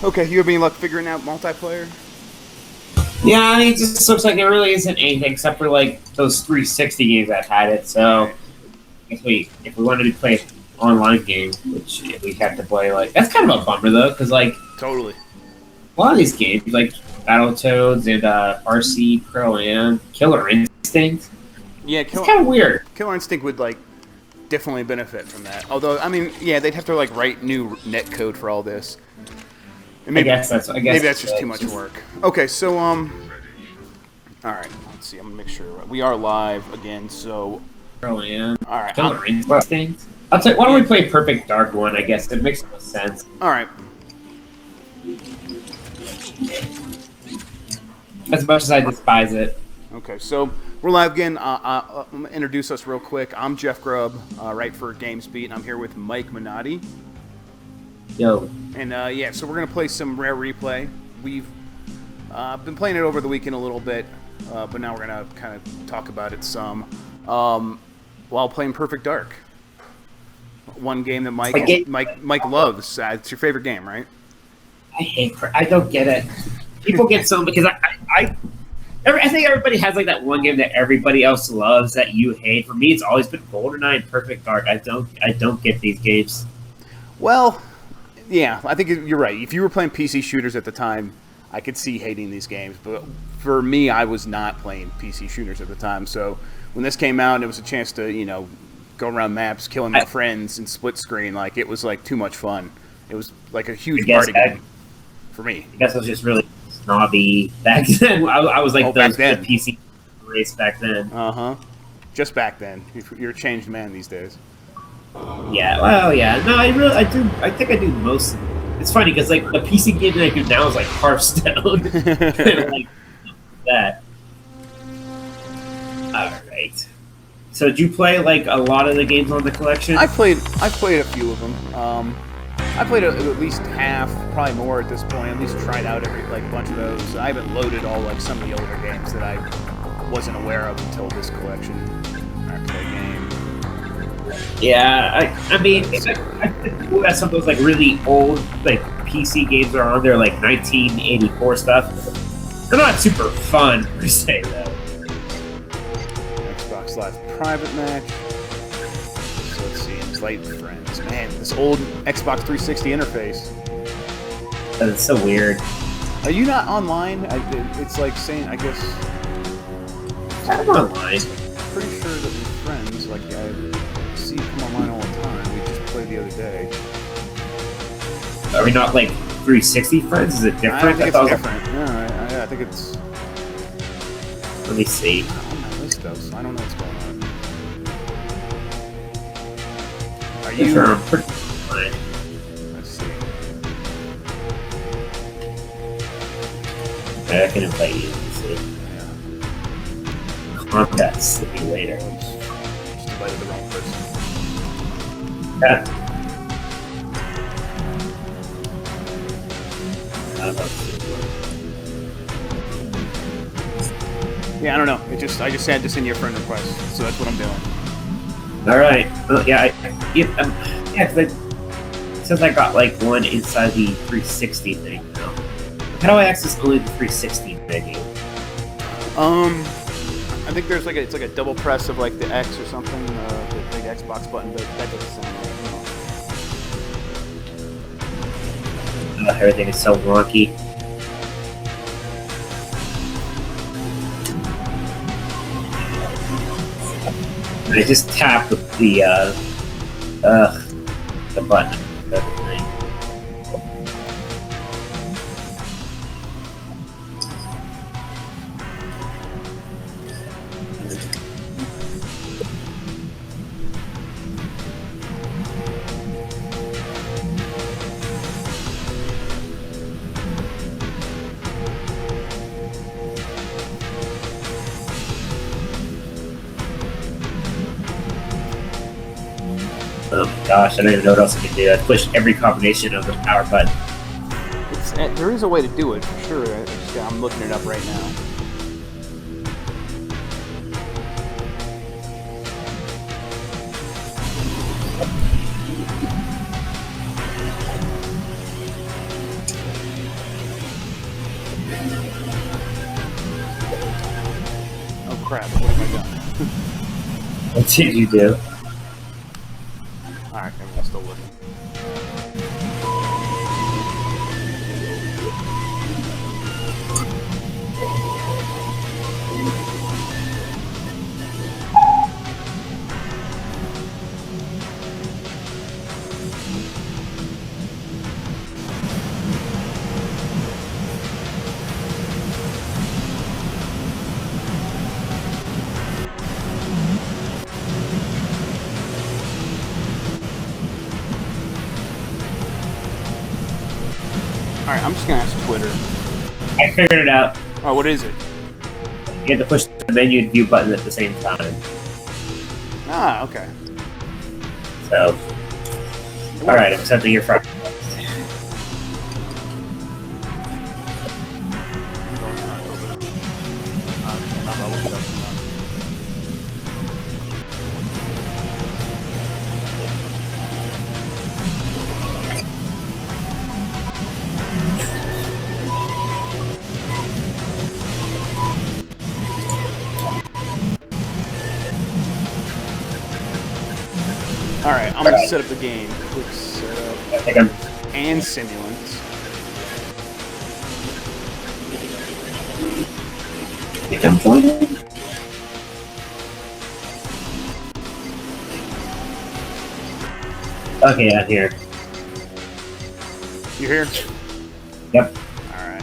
Okay, you have any luck figuring out multiplayer? Yeah, I mean, it just looks like there really isn't anything except for like those 360 games I've had it. So if we wanted to play an online game, which we have to play, like that's kind of a bummer though, because like totally a lot of these games like Battletoads and RC Pro and Killer Instinct. Yeah, it's kind of weird. Killer Instinct would like definitely benefit from that. Although, I mean, yeah, they'd have to like write new net code for all this. Maybe, I guess that's just too much work. Okay, so all right, let's see. I'm gonna make sure we are live again. So, all right, Killer Instinct. I'll tell you, why don't we play Perfect Dark one? I guess it makes more sense. All right. As much as I despise it. Okay, so we're live again. I'm gonna introduce us real quick. I'm Jeff Grubb, right for GamesBeat, and I'm here with Mike Minotti. Yo. And yeah, so we're gonna play some Rare Replay. We've been playing it over the weekend a little bit, but now we're gonna kind of talk about it some while playing Perfect Dark. One game that Mike loves. It's your favorite game, right? I don't get it. People get so because I think everybody has like that one game that everybody else loves that you hate. For me, it's always been GoldenEye and Perfect Dark. I don't get these games. Well, yeah, I think you're right. If you were playing PC shooters at the time, I could see hating these games. But for me, I was not playing PC shooters at the time. So when this came out and it was a chance to, go around maps, killing my friends in split screen, like it was like too much fun. It was like a huge party game for me. I guess I was just really snobby back then. I was like the PC race back then. Just back then. You're a changed man these days. Yeah, well, yeah. No, I think I do most of it. It's funny because like the PC game that I do now is like Hearthstone. Like that. Alright. So did you play like a lot of the games on the collection? I played a few of them. I played at least half, probably more at this point. At least tried out every bunch of those. I haven't loaded all some of the older games that I wasn't aware of until this collection. Arcade game. Yeah, I mean, I think that some of those really old PC games are on there, like 1984 stuff. They're not super fun per se though. Xbox Live private match. So let's see, invite friends. Man, this old Xbox 360 interface. That's so weird. Are you not online? It's like saying, I guess. I'm online. Pretty sure that we're friends. Like I see you come online all the time. We just played the other day. Are we not 360 friends? Is it different? I think it's different. I think it's. Let me see. On my list though, so I don't know what's going on. Are you? Sure, I'm pretty fine. Let's see. Okay, I can invite you. Let's see. Yeah. Contact see you later. Just invited the wrong person. Yeah. I don't know. Yeah, I don't know. I just had to send you a friend request, so that's what I'm doing. All right. Well, yeah, because since I got one inside the 360 thing now. How do I access only the 360 menu? I think there's it's a double press of the X or something, the big Xbox button, but that doesn't sound right. Everything is so wonky. I just tap the button. Oh my gosh, I don't even know what else I can do. I pushed every combination of the power button. There is a way to do it, for sure. I'm looking it up right now. Crap, what have I done? What did you do? Alright, everyone's still looking. Alright, I'm just gonna ask Twitter. I figured it out. Oh, what is it? You have to push the menu and view button at the same time. Ah, okay. So, alright, I'm accepting your front. Alright, I'm gonna set up the game. Quick setup. I think I'm. And simulants. I think I'm joining. Okay, I'm here. You here? Yep. Alright.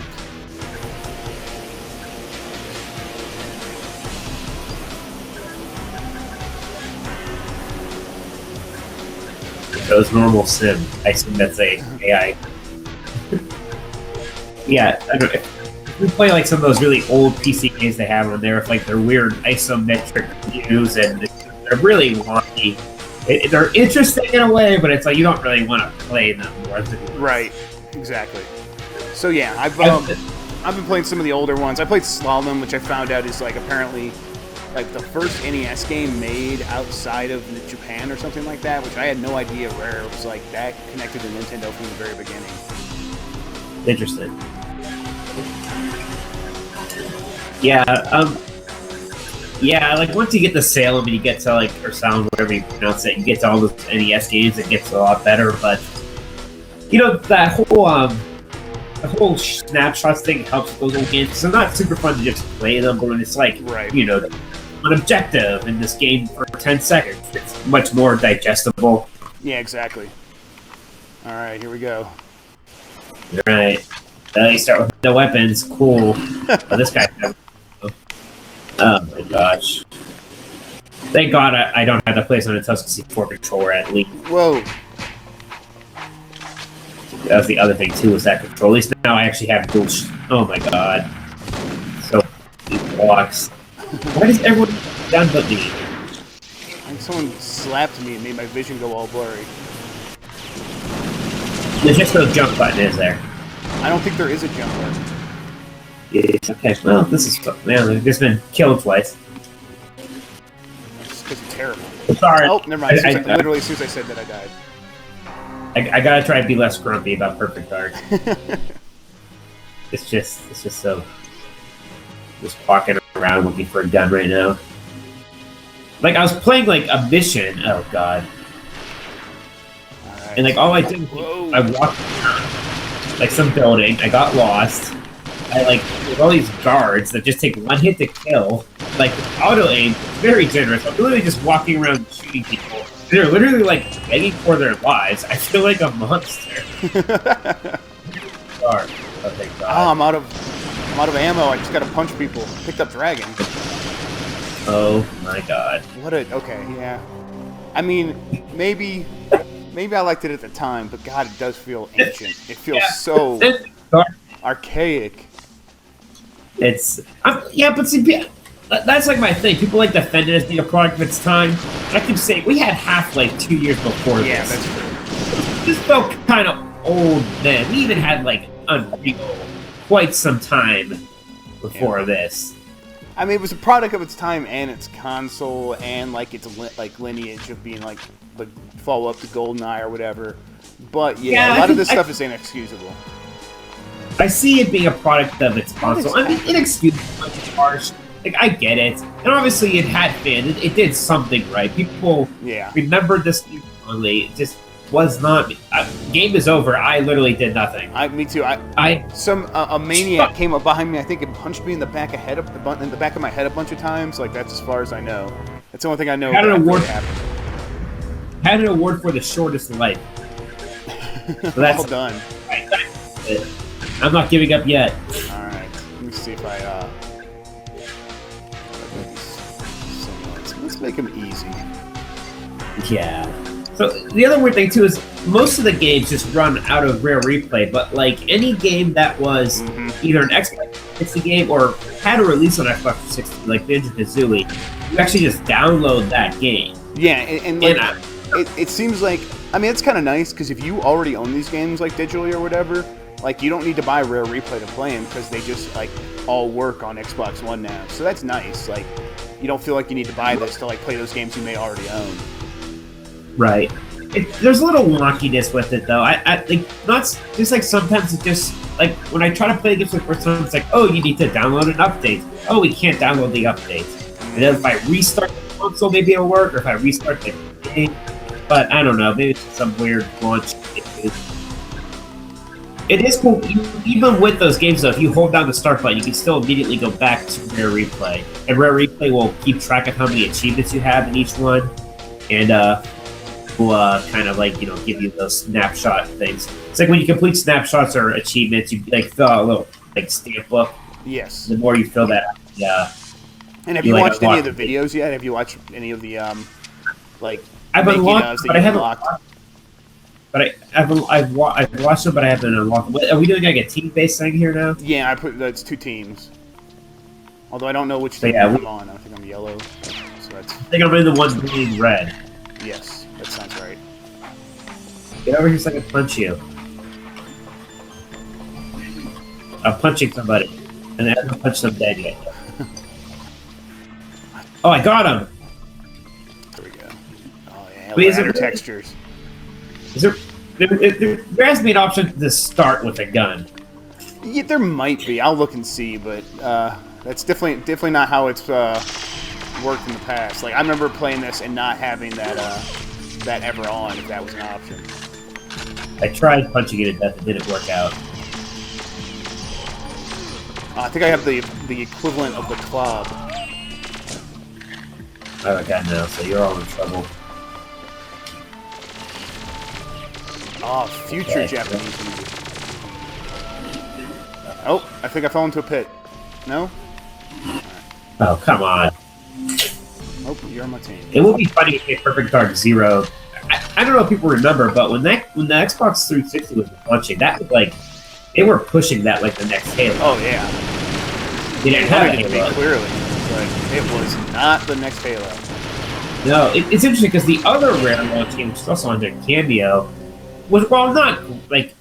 Those normal sim. I assume that's a AI. Yeah, I don't know. If we play like some of those really old PC games they have on there with like their weird isometric views and they're really wonky. They're interesting in a way, but it's like you don't really want to play them more than Right. Exactly. So yeah, I've been playing some of the older ones. I played Slalom, which I found out is like apparently like the first NES game made outside of Japan or something like that, which I had no idea where it was like that connected to Nintendo from the very beginning. Interesting. Yeah, yeah, like once you get to Salem and you get to like, or Sound, whatever you pronounce it, you get to all those NES games, it gets a lot better, but you know, that whole snapshots thing helps with those old games. So not super fun to just play them, but when it's like, Right. you know, an objective in this game for 10 seconds, it's much more digestible. Yeah, exactly. Alright, here we go. Alright. You start with the weapons, cool. Oh, this guy. Oh my gosh. Thank God I don't have to place on a Tuscany 4 controller at least. Whoa. That was the other thing too, was that control. At least now I actually have dual. Oh my god. So many blocks. Why does everyone down but me? I think someone slapped me and made my vision go all blurry. There's just no jump button, is there? I don't think there is a jump button. Yes, okay, well, this is... Man, I've just been killed twice. Just because it's terrible. Sorry. Oh, never mind. Literally, as soon as I said that, I died. I gotta try to be less grumpy about Perfect Dark. It's just so... Just walking around looking for a gun right now. Like, I was playing, like, a mission. Oh, God. Alright. And, like, all I did was I walked around, like, some building. I got lost. I, like, there's all these guards that just take one hit to kill. Like, auto-aim, very generous. I'm literally just walking around shooting people. They're literally, like, begging for their lives. I feel like a monster. Sorry. Oh, thank God. Oh, I'm out of ammo. I just gotta punch people. Picked up Dragon. Oh, my God. What a... Okay, yeah. I mean, maybe I liked it at the time, but God, it does feel ancient. It feels so archaic. It's... yeah, but see, that's like my thing. People like defend it as being a product of its time. I keep saying, we had Half-Life 2 years before this. Yeah, that's true. This felt kind of old then. We even had, like, Unreal quite some time before this. I mean, it was a product of its time and its console and, like, its lineage of being, like follow-up to GoldenEye or whatever. But, yeah, a lot of this stuff is inexcusable. I see it being a product of its console. I mean, inexcusable, like, harsh. like I get it, and obviously it had fans. It did something right. People remembered this game fondly. It just was not. Game is over. I literally did nothing. Me too. A maniac came up behind me. I think it punched me in the back of my head a bunch of times. Like that's as far as I know. That's the only thing I know. Had an award. Happened. Had an award for the shortest life. So that's well done. I'm not giving up yet. All right. Let me see if I. Let's make them easy. Yeah. So the other weird thing too is most of the games just run out of Rare Replay, but like any game that was either an Xbox 360 game or had a release on Xbox 360, like Banjo-Kazooie, you actually just download that game. Yeah, and it seems like, I mean, it's kind of nice because if you already own these games like digitally or whatever, like you don't need to buy Rare Replay to play them because they just like all work on Xbox One now. So that's nice. Like you don't feel like you need to buy this to like play those games you may already own. Right. There's a little wonkiness with it, though. I like not just like sometimes it just like when I try to play games for the first time, it's like, oh, you need to download an update. Oh, we can't download the update. And then if I restart the console, maybe it'll work. Or if I restart the game, but I don't know. Maybe it's some weird launch issue. It is cool. Even with those games, though, if you hold down the start button, you can still immediately go back to Rare Replay, and Rare Replay will keep track of how many achievements you have in each one, and will kind of like give you those snapshot things. It's like when you complete snapshots or achievements, you like fill out a little like stamp book. Yes. The more you fill that out, yeah. And have you watched any of the videos yet? Have you watched any of the like? I've unlocked, but I haven't unlocked. But I've watched them, but I haven't unlocked. Are we doing like a team-based thing here now? Yeah, that's 2 teams. Although I don't know which team I'm on. I think I'm yellow. So that's... I think I'm in the one green red. Yes, that sounds right. Get over here so I can punch you. I'm punching somebody, and I haven't punched them dead yet. Oh, I got him! There we go. Oh yeah, better textures. There has to be an option to start with a gun. Yeah, there might be. I'll look and see, but that's definitely not how it's worked in the past. Like I remember playing this and not having that ever on, if that was an option. I tried punching it to death. It didn't work out. I think I have the equivalent of the club. Oh, I got now, so you're all in trouble. Oh, future Japanese music. Oh, I think I fell into a pit. No? Oh, come on. Oh, you're on my team. It will be funny if hit Perfect Dark Zero. I don't know if people remember, but when the Xbox 360 was launching, that was like they were pushing that like the next Halo. Oh yeah. They didn't have it clearly, but it was not the next Halo. No, it's interesting because the other Rare launch game, which is also under Cameo, was not like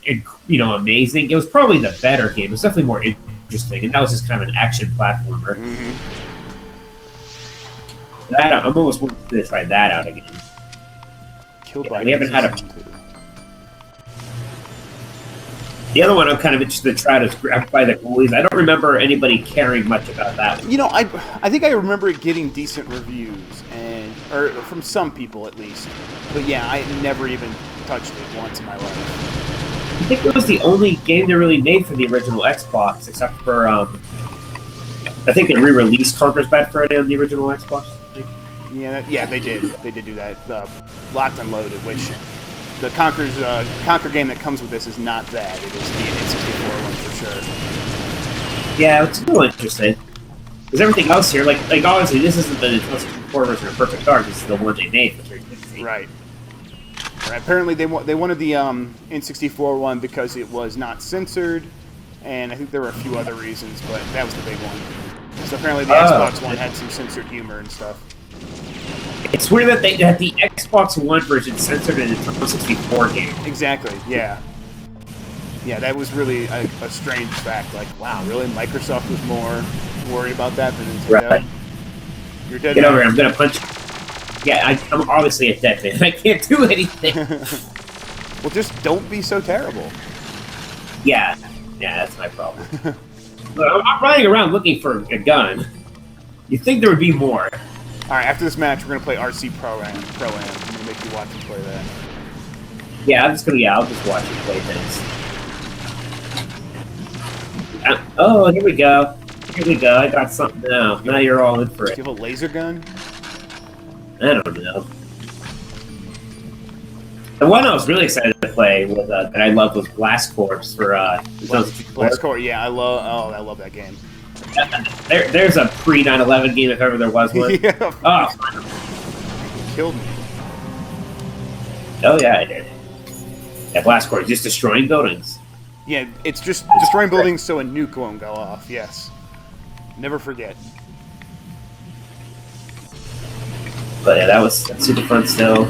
amazing. It was probably the better game. It was definitely more interesting, and that was just kind of an action platformer. Mm-hmm. I'm almost wanting to try that out again. We haven't had a. The other one I'm kind of interested to try to grab by the goalies. I don't remember anybody caring much about that one. I think I remember it getting decent reviews, or from some people at least. But yeah, I never even touched it once in my life. I think it was the only game they really made for the original Xbox, except for I think they re-released Conker's Bad Fur Day on the original Xbox. Yeah, they did. They did do that. Locked and Loaded, which the Conker game that comes with this is not that. It is the N64 one for sure. Yeah, it's a little interesting. Because everything else here, like honestly, this isn't the N64 version of Perfect Dark. This is the one they made for 360. Right. Apparently, they wanted the N64 one because it was not censored, and I think there were a few other reasons, but that was the big one. So apparently, the Xbox One had some censored humor and stuff. It's weird that the Xbox One version censored an Nintendo 64 game. Exactly. Yeah. Yeah, that was really a strange fact. Like, wow, really? Microsoft was more worried about that than Nintendo? Right. You're dead. Get over here. I'm gonna punch. Yeah, I'm obviously a dead man. I can't do anything. Well, just don't be so terrible. Yeah, that's my problem. But I'm running around looking for a gun. You think there would be more? All right, after this match, we're gonna play RC Pro Am. I'm gonna make you watch me play that. Yeah, I'll just watch you play things. Oh, here we go. Here we go. I got something now. Now you're all in for it. Do you have a laser gun? I don't know. The one I was really excited to play was that I loved was Blast Corps for Blast Corps. Yeah, I love that game. There's a pre 9/11 game if ever there was one. Yeah. Oh, Killed me. Oh yeah, I did. Yeah, Blast Corps, just destroying buildings. Yeah, it's just destroying buildings so a nuke won't go off. Yes. Never forget. But yeah, that's super fun still.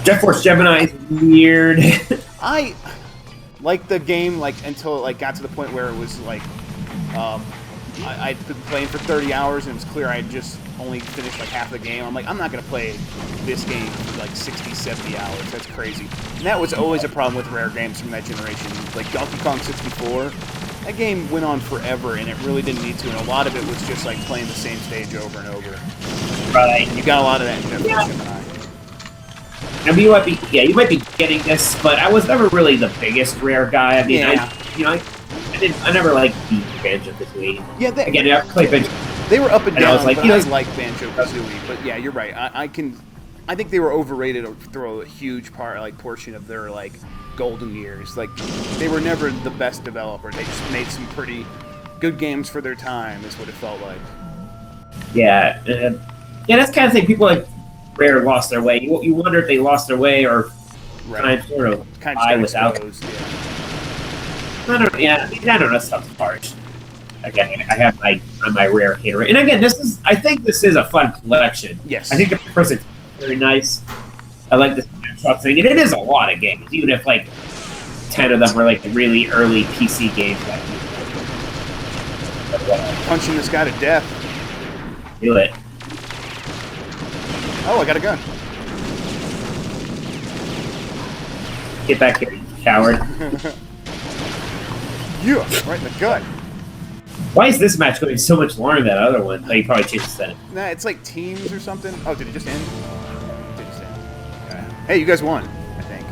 Jet Force Gemini is weird. I liked the game until it got to the point where it was I'd been playing for 30 hours and it was clear I had just only finished half the game. I'm like, I'm not going to play this game for 60, 70 hours. That's crazy. And that was always a problem with rare games from that generation. Like Donkey Kong 64, that game went on forever and it really didn't need to. And a lot of it was just playing the same stage over and over. Right. You got a lot of that in Jet Force Gemini. I mean, you might be getting this, but I was never really the biggest rare guy. I mean, yeah. I never beat Banjo-Kazooie. Yeah, again, I played Banjo. They were up and down. I was like, but I like Banjo-Kazooie. But yeah, you're right. I think they were overrated through a huge portion of their golden years. They were never the best developer. They just made some pretty good games for their time. Is what it felt like. Yeah, that's kind of thing. People Rare lost their way. You wonder if they lost their way or kind of die without. I don't know. Stuff's harsh. Again, I have my Rare hater, and again, I think this is a fun collection. Yes, I think the first is very nice. I like this snapshot thing, and it is a lot of games, even if 10 of them were really early PC games. Punching this guy to death. Do it. Oh, I got a gun. Get back here, you coward. Yeah, right in the gut. Why is this match going so much longer than that other one? Oh, you probably changed the setting. Nah, it's teams or something. Oh, did it just end? It did just end. Okay. Hey, you guys won, I think.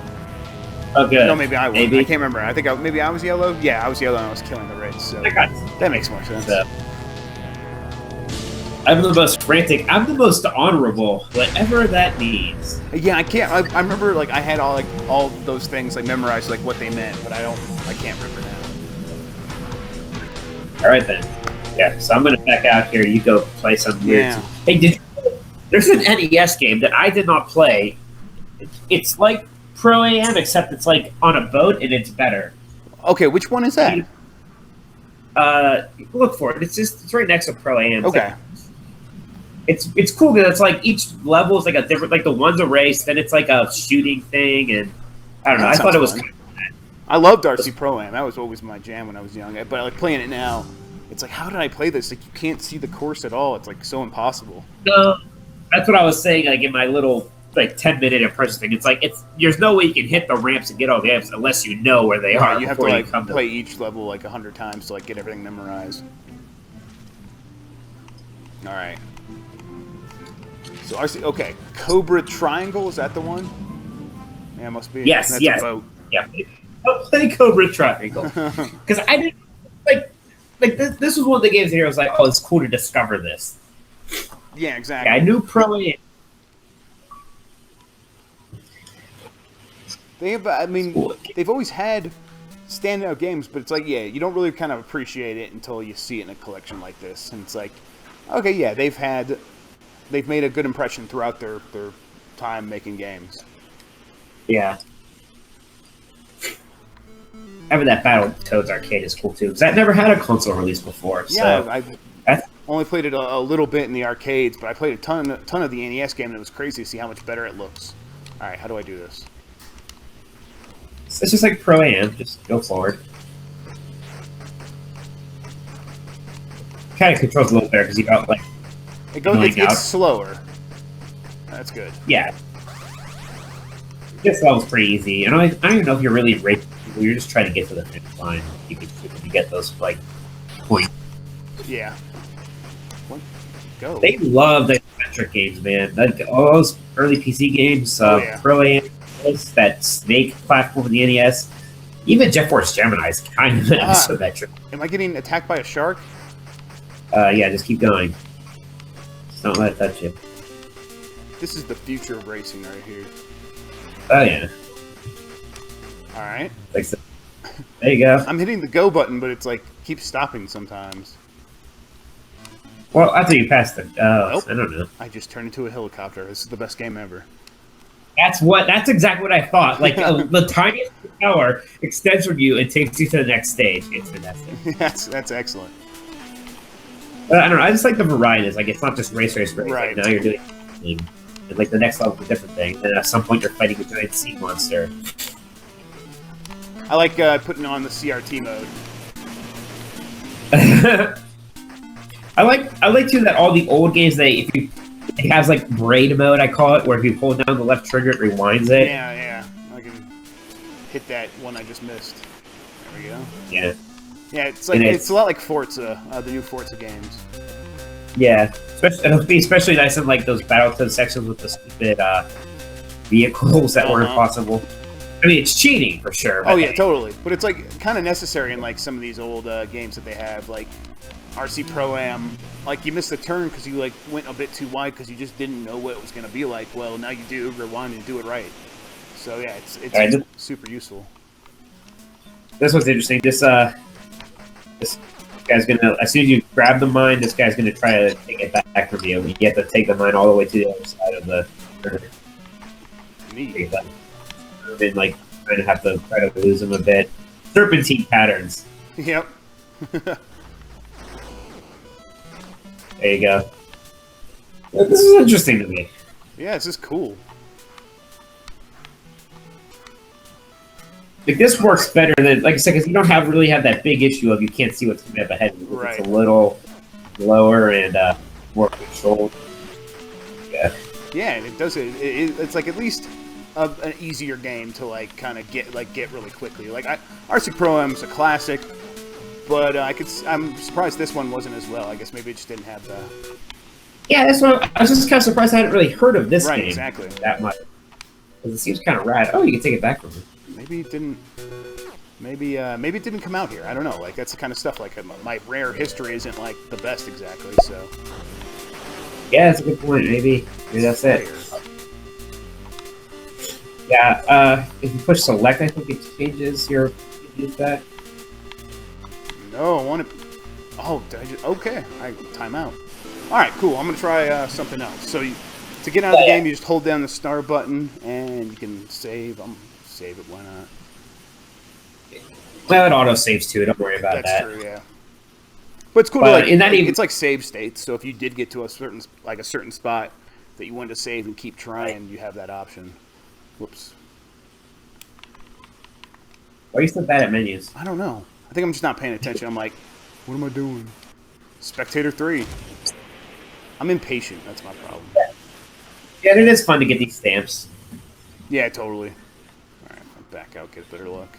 Oh, good. No, maybe I won. Maybe. I can't remember. I think maybe I was yellow. Yeah, I was yellow and I was killing the Reds. So that makes more sense. I'm the most frantic. I'm the most honorable. Whatever that means. Yeah, I can't. I remember I had all those things memorized what they meant, but I can't remember now. All right then. Yeah. So I'm gonna back out here. You go play some weird. Yeah. Hey, there's an NES game that I did not play. It's like Pro AM, except it's on a boat and it's better. Okay, which one is that? Look for it. It's right next to Pro AM. Okay. It's cool because it's each level is a different. The one's a race, then it's a shooting thing, and I don't know. I thought it was fun. I loved RC Pro Am. That was always my jam when I was young. But playing it now, it's how did I play this? You can't see the course at all. It's so impossible. No, that's what I was saying. In my little 10-minute impression thing, it's there's no way you can hit the ramps and get all the amps unless you know where they are. You have to play each level 100 times to get everything memorized. All right. So RC, okay, Cobra Triangle, is that the one? Yeah, it must be. Yes, That's yes. a boat. Yeah, play Cobra Triangle. Because I didn't this was one of the games here. I was like, oh, it's cool to discover this. Yeah, exactly. I knew Pro AM. They've always had standout games, but it's you don't really kind of appreciate it until you see it in a collection like this. And it's okay, yeah, they've made a good impression throughout their time making games. Yeah. Having that Battletoads arcade is cool too, because I've never had a console release before. Yeah, so I've only played it a little bit in the arcades, but I played a ton of the NES game, and it was crazy to see how much better it looks. All right, how do I do this? It's just like Pro Am. Just go forward. Kind of controls a little better because you got It's slower. That's good. Yeah. This level's pretty easy, and I don't even know if you're really racing you're just trying to get to the finish line. You get those like points. Yeah. What? Go. They love the metric games, man. Like all those early PC games, yeah. Pro Am, that Snake platform in the NES. Even Jet Force Gemini is kind of isometric. Am I getting attacked by a shark? Yeah, just keep going. Just don't let it touch you. This is the future of racing right here. Oh yeah. All right. Like so. There you go. I'm hitting the go button, but it's like keeps stopping sometimes. Well, after you pass the, Nope. I don't know. I just turned into a helicopter. This is the best game ever. That's exactly what I thought. Like the tiniest power extends from you and takes you to the next stage. It's fantastic. That's excellent. I don't know. I just like the variety. It's like it's not just race. Right. Like now you're doing something, and like the next level is a different thing. And at some point you're fighting a giant sea monster. I like putting on the CRT mode. I like too that all the old games it has like braid mode, I call it, where if you hold down the left trigger it rewinds it. Yeah. I can hit that one I just missed. There we go. Yeah. Yeah, it's like it's a lot like Forza, the new Forza games. Yeah, it'll be especially nice in like those Battletoads sections with the stupid vehicles that weren't possible. I mean, it's cheating for sure. Oh yeah, totally. But it's like kind of necessary in like some of these old games that they have, like RC Pro-Am. Like you missed a turn because you like went a bit too wide because you just didn't know what it was going to be like. Well, now you do. Rewind and do it right. So yeah, it's super useful. This one's interesting. This guy's gonna, as soon as you grab the mine, this guy's gonna try to take it back from you. You have to take the mine all the way to the other side of the. Neat. And like kind of have to try to lose him a bit. Serpentine patterns. Yep. There you go. This is interesting to me. Yeah, this is cool. Like this works better than, like I said, because you don't really have that big issue of you can't see what's coming up ahead. Right. It's a little lower and more controlled. Yeah. Yeah, and it does it's like at least an easier game to like kind of get really quickly. Like RC Pro-Am's a classic, but I'm surprised this one wasn't as well. I guess maybe it just didn't have the. Yeah, that's what I was just kind of surprised I hadn't really heard of this game exactly that much. Because it seems kind of rad. Oh, you can take it back from me. Maybe it didn't. Maybe it didn't come out here. I don't know. Like that's the kind of stuff. Like my rare history isn't like the best exactly. So. Yeah, that's a good point. Maybe that's it. Yeah. If you push select, I think it changes your. Use that. No, I want to. Oh, did I just, okay. Time out. All right, cool. I'm gonna try something else. So to get out of the game, you just hold down the star button and you can save. Save it. Why not? Well, it auto saves too. Don't worry about that. That's true. Yeah. But it's cool. To, like, it's like save states. So if you did get to a certain spot that you wanted to save and keep trying, you have that option. Whoops. Why are you so bad at menus? I don't know. I think I'm just not paying attention. I'm like, what am I doing? Spectator 3. I'm impatient. That's my problem. Yeah, it is fun to get these stamps. Yeah, totally. All right, I'll back out, get better luck.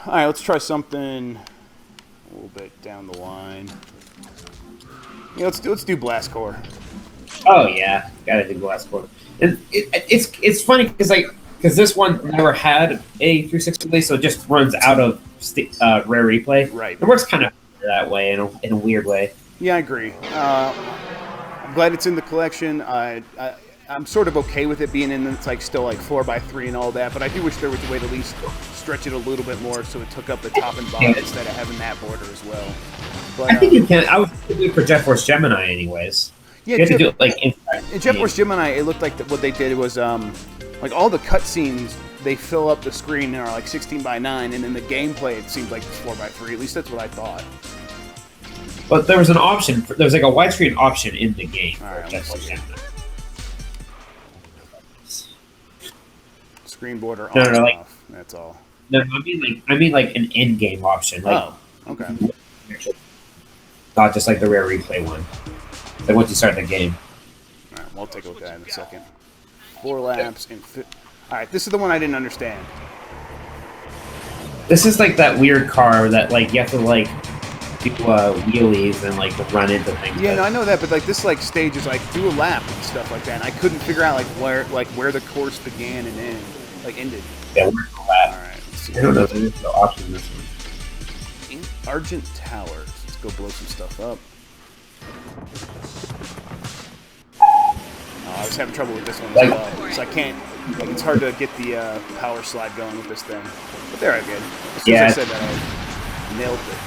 All right, let's try something a little bit down the line. Yeah, let's do Blast Core. Oh yeah, gotta do Blast Core. And it's funny because this one never had a 360 release, so it just runs out of Rare Replay. Right. It works kind of that way in a weird way. Yeah, I agree. I'm glad it's in the collection. I'm sort of okay with it being in. It's like still like 4x3 and all that, but I do wish there was a way to at least stretch it a little bit more so it took up the top and bottom instead of having that border as well. But, I think you can. I would do it for Jet Force Gemini, anyways. Yeah, you have to do it like in Jet Force Gemini. It looked like what they did was like all the cutscenes. They fill up the screen and are like 16:9, and in the gameplay it seems like 4x3. At least that's what I thought. But there was an option. There was like a widescreen option in the game. All right, Jet Force Gemini. Screen border on no, and off. That's all. No, I mean like an in-game option. Like, oh, okay. Not just like the Rare Replay one. Like once you start the game. All right, we'll take a look at that in a second. 4 laps and all right, this is the one I didn't understand. This is like that weird car that like you have to like do wheelies and like run into things. Yeah, no, I know that, but like this like stage is like do a lap and stuff like that. And I couldn't figure out like where the course began and ended. Yeah, where's the lap? All right, let's see. I don't know if there's no option in this one. Argent Tower. Let's go blow some stuff up. Oh, I was having trouble with this one as well, so I can't. Like, it's hard to get the power slide going with this thing. But there I go. As soon as I said that, I nailed it.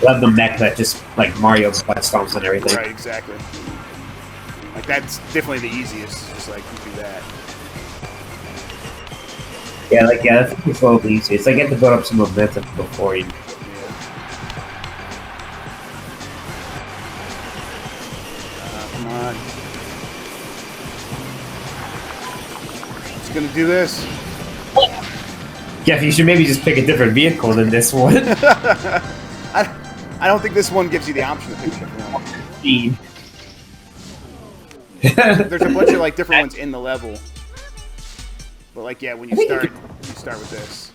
Love the mech that just like Mario butt stomps and everything. Right, exactly. Like that's definitely the easiest. Just like you do that. Yeah, that's probably easy. It's like you have to build up some momentum before you. Come on. Just gonna do this. Jeff, you should maybe just pick a different vehicle than this one. I don't think this one gives you the option to pick a different one. There's a bunch of like different ones in the level. But like, yeah, when you start with this.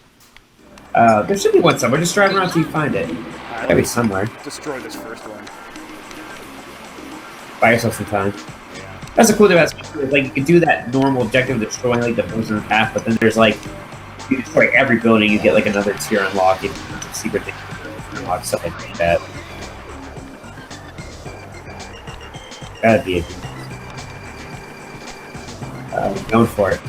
There should be one somewhere. Just drive around till you find it. Right, Gotta be somewhere. Destroy this first one. Buy yourself some time. Yeah. That's the cool thing about it. Like, you can do that normal objective of destroying like the buildings in the path, but then there's like, you destroy every building, you get like another tier unlock, and secret things unlock, stuff like that. Gotta be going for it.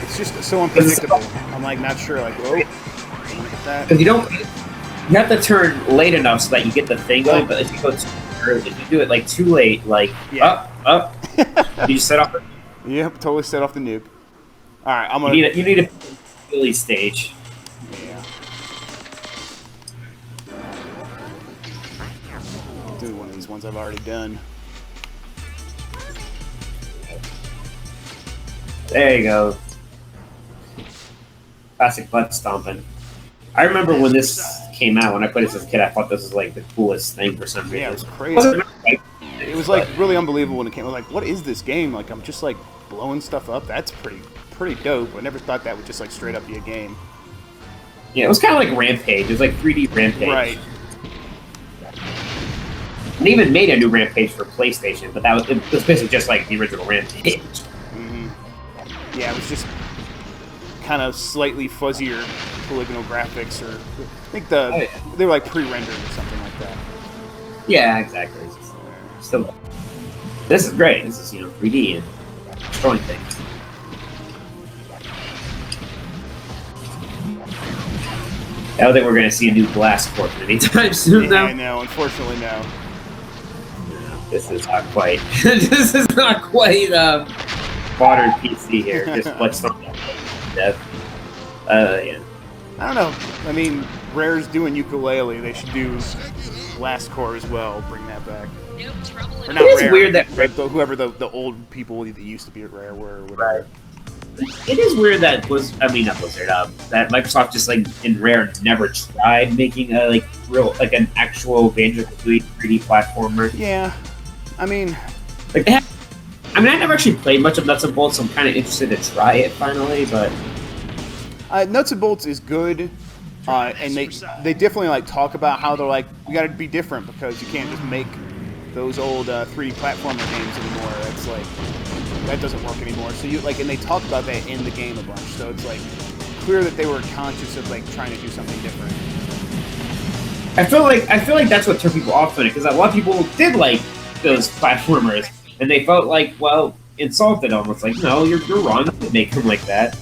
It's just so unpredictable. I'm like not sure. Like, whoa, look at that. Because you have to turn late enough so that you get the thing going. But if you go too early, if you do it like too late, like up, you set off. Yep, totally set off the nuke. All right, I'm gonna. You need a Billy stage. Yeah. I'll do one of these ones I've already done. There you go. Classic butt stomping. I remember when this came out, when I played this as a kid, I thought this was like the coolest thing for some reason. Yeah, it was crazy. It was like really unbelievable when it came. I was like, what is this game? Like, I'm just like blowing stuff up. That's pretty dope. I never thought that would just like straight up be a game. Yeah, it was kind of like Rampage. It was like 3D Rampage. Right. They even made a new Rampage for PlayStation, but it was basically just like the original Rampage. Mm-hmm. Yeah, it was just kind of slightly fuzzier polygonal graphics, or I think they were like pre-rendered or something like that. Yeah, exactly. Still, this is great. This is 3D and destroying things. I don't think we're going to see a new Blast Corp anytime soon, though. Yeah, no, unfortunately, no. This is not quite. This is not quite modern PC here. Just what's something. Yeah. I don't know. I mean, Rare's doing ukulele. They should do Last Core as well. Bring that back. Or not it is Rare, weird that whoever the old people that used to be at Rare were. Or whatever. Right. It is weird that not Blizzard. That Microsoft just like in Rare never tried making a an actual Banjo-Kazooie 3D platformer. Yeah, I mean, I never actually played much of Nuts and Bolts, so I'm kind of interested to try it finally. But Nuts and Bolts is good, and they definitely talk about how they're like, we got to be different because you can't just make those old 3D platformer games anymore. That's that doesn't work anymore. So and they talk about that in the game a bunch. So it's clear that they were conscious of trying to do something different. I feel like that's what turned people off from it, because a lot of people did like those platformers, and they felt insulted almost. No, you're wrong. You didn't make them like that.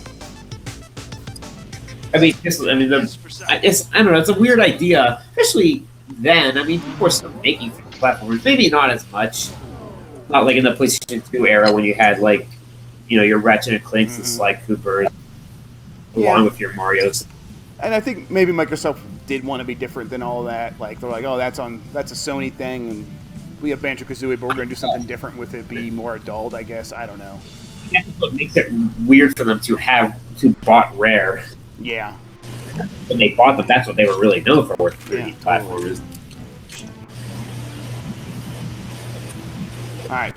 I don't know. It's a weird idea, especially then. I mean, people were still making platformers, maybe not as much. Not like in the PlayStation 2 era when you had your Ratchet and Clanks and Sly Cooper, along with your Marios. And I think maybe Microsoft did want to be different than all that. They're like, oh, that's a Sony thing, and we have Banjo-Kazooie, but we're going to do something different with it, be more adult, I guess. I don't know. That's what makes it weird for them to bought Rare. Yeah. When they bought them, that's what they were really known for, 3D platformers. All right.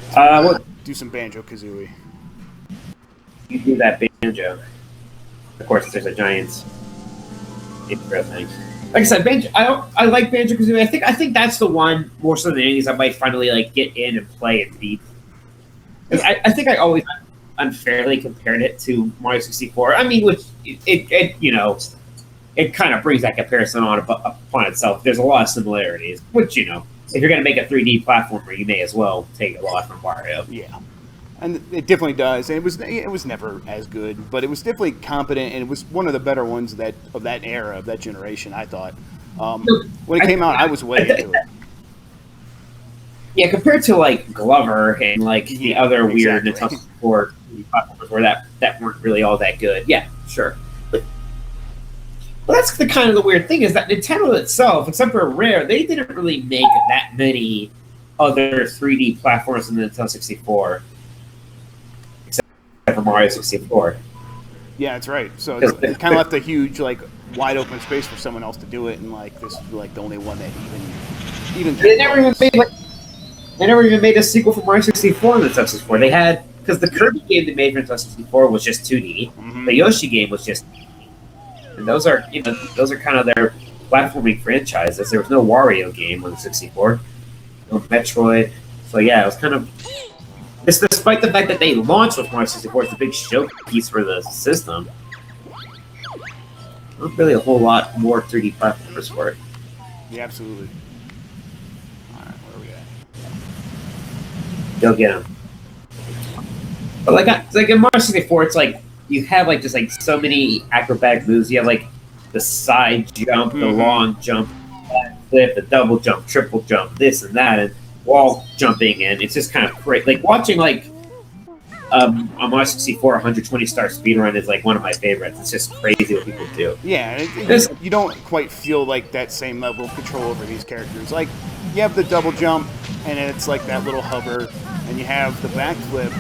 do some Banjo-Kazooie. You do that Banjo. Of course, there's a Giants intro thing. Like I said, Banjo. I like Banjo-Kazooie. I think that's the one more so than anything I might finally like get in and play and beat. I think I always unfairly compared it to Mario 64. I mean, which it you know, it kind of brings that comparison upon itself. There's a lot of similarities, which, you know, if you're going to make a 3D platformer, you may as well take a lot from Mario. Yeah, and it definitely does. And it was never as good, but it was definitely competent, and it was one of the better ones of that era, of that generation, I thought. When it came out, I was way into it. Yeah, compared to like Glover and like the other weird Nintendo 64 platformers where that weren't really all that good. Yeah, sure. But that's the kind of the weird thing is that Nintendo itself, except for Rare, they didn't really make that many other 3D platforms in the Nintendo 64, except for Mario 64. Yeah, that's right. So it kind of left a huge, like, wide open space for someone else to do it, and like this is like the only one that even. They never even made a sequel for Mario 64 in the Nintendo 64. They had, because the Kirby game they made for Nintendo 64 was just 2D. Mm-hmm. The Yoshi game was just. And those are kind of their platforming franchises. There was no Wario game on the 64, no Metroid. So yeah, it was kind of. Despite the fact that they launched with Mario 64, it's a big showpiece for the system. Not really a whole lot more 3D platformers for it. Yeah, absolutely. All right, where are we at? Go get them. But like in Mario 64, it's like. You have like just like so many acrobatic moves. You have like the side jump, the long jump, flip, the double jump, triple jump, this and that, and wall jumping, and it's just kind of great. Like watching like a Mario 64 120 star speedrun is like one of my favorites. It's just crazy what people do. Yeah, you don't quite feel like that same level of control over these characters. Like you have the double jump, and it's like that little hover, and you have the backflip.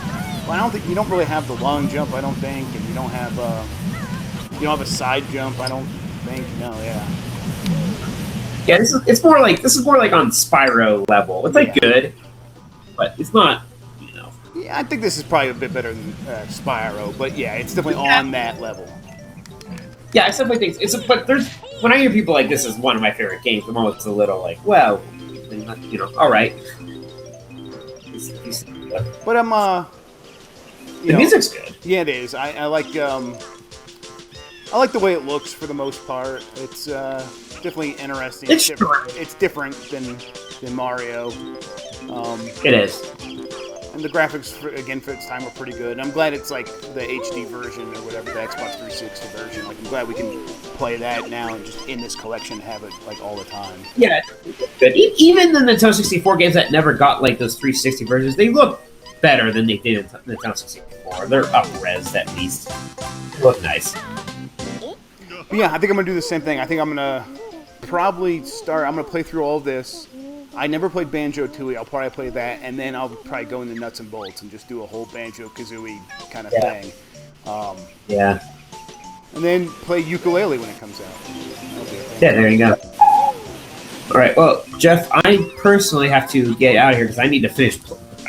Well, I don't think you don't really have the long jump. I don't think, and you don't have a side jump. I don't think. No, yeah. Yeah, this is more like on Spyro level. It's like good, but it's not. You know. Yeah, I think this is probably a bit better than Spyro, but yeah, it's definitely on that level. Yeah, I definitely think but there's when I hear people like this is one of my favorite games, I'm always a little like, well, you know, all right. But I'm the music's good. Yeah, it is. I like the way it looks for the most part. It's definitely interesting. It's different than Mario. It is. And the graphics, for its time, were pretty good. And I'm glad it's like the HD version or whatever, the Xbox 360 version. Like, I'm glad we can play that now and just in this collection have it like all the time. Yeah, good. Even the Nintendo 64 games that never got like those 360 versions, they look better than they did in Nintendo 64. They're up-res at least. They look nice. But yeah, I think I'm gonna do the same thing. I think I'm gonna probably I'm gonna play through all this. I never played Banjo-Tooie. I'll probably play that, and then I'll probably go into nuts and bolts and just do a whole Banjo-Kazooie kind of thing. Yeah. And then play ukulele when it comes out. Yeah, there you go. All right. Well, Jeff, I personally have to get out of here because I need to finish.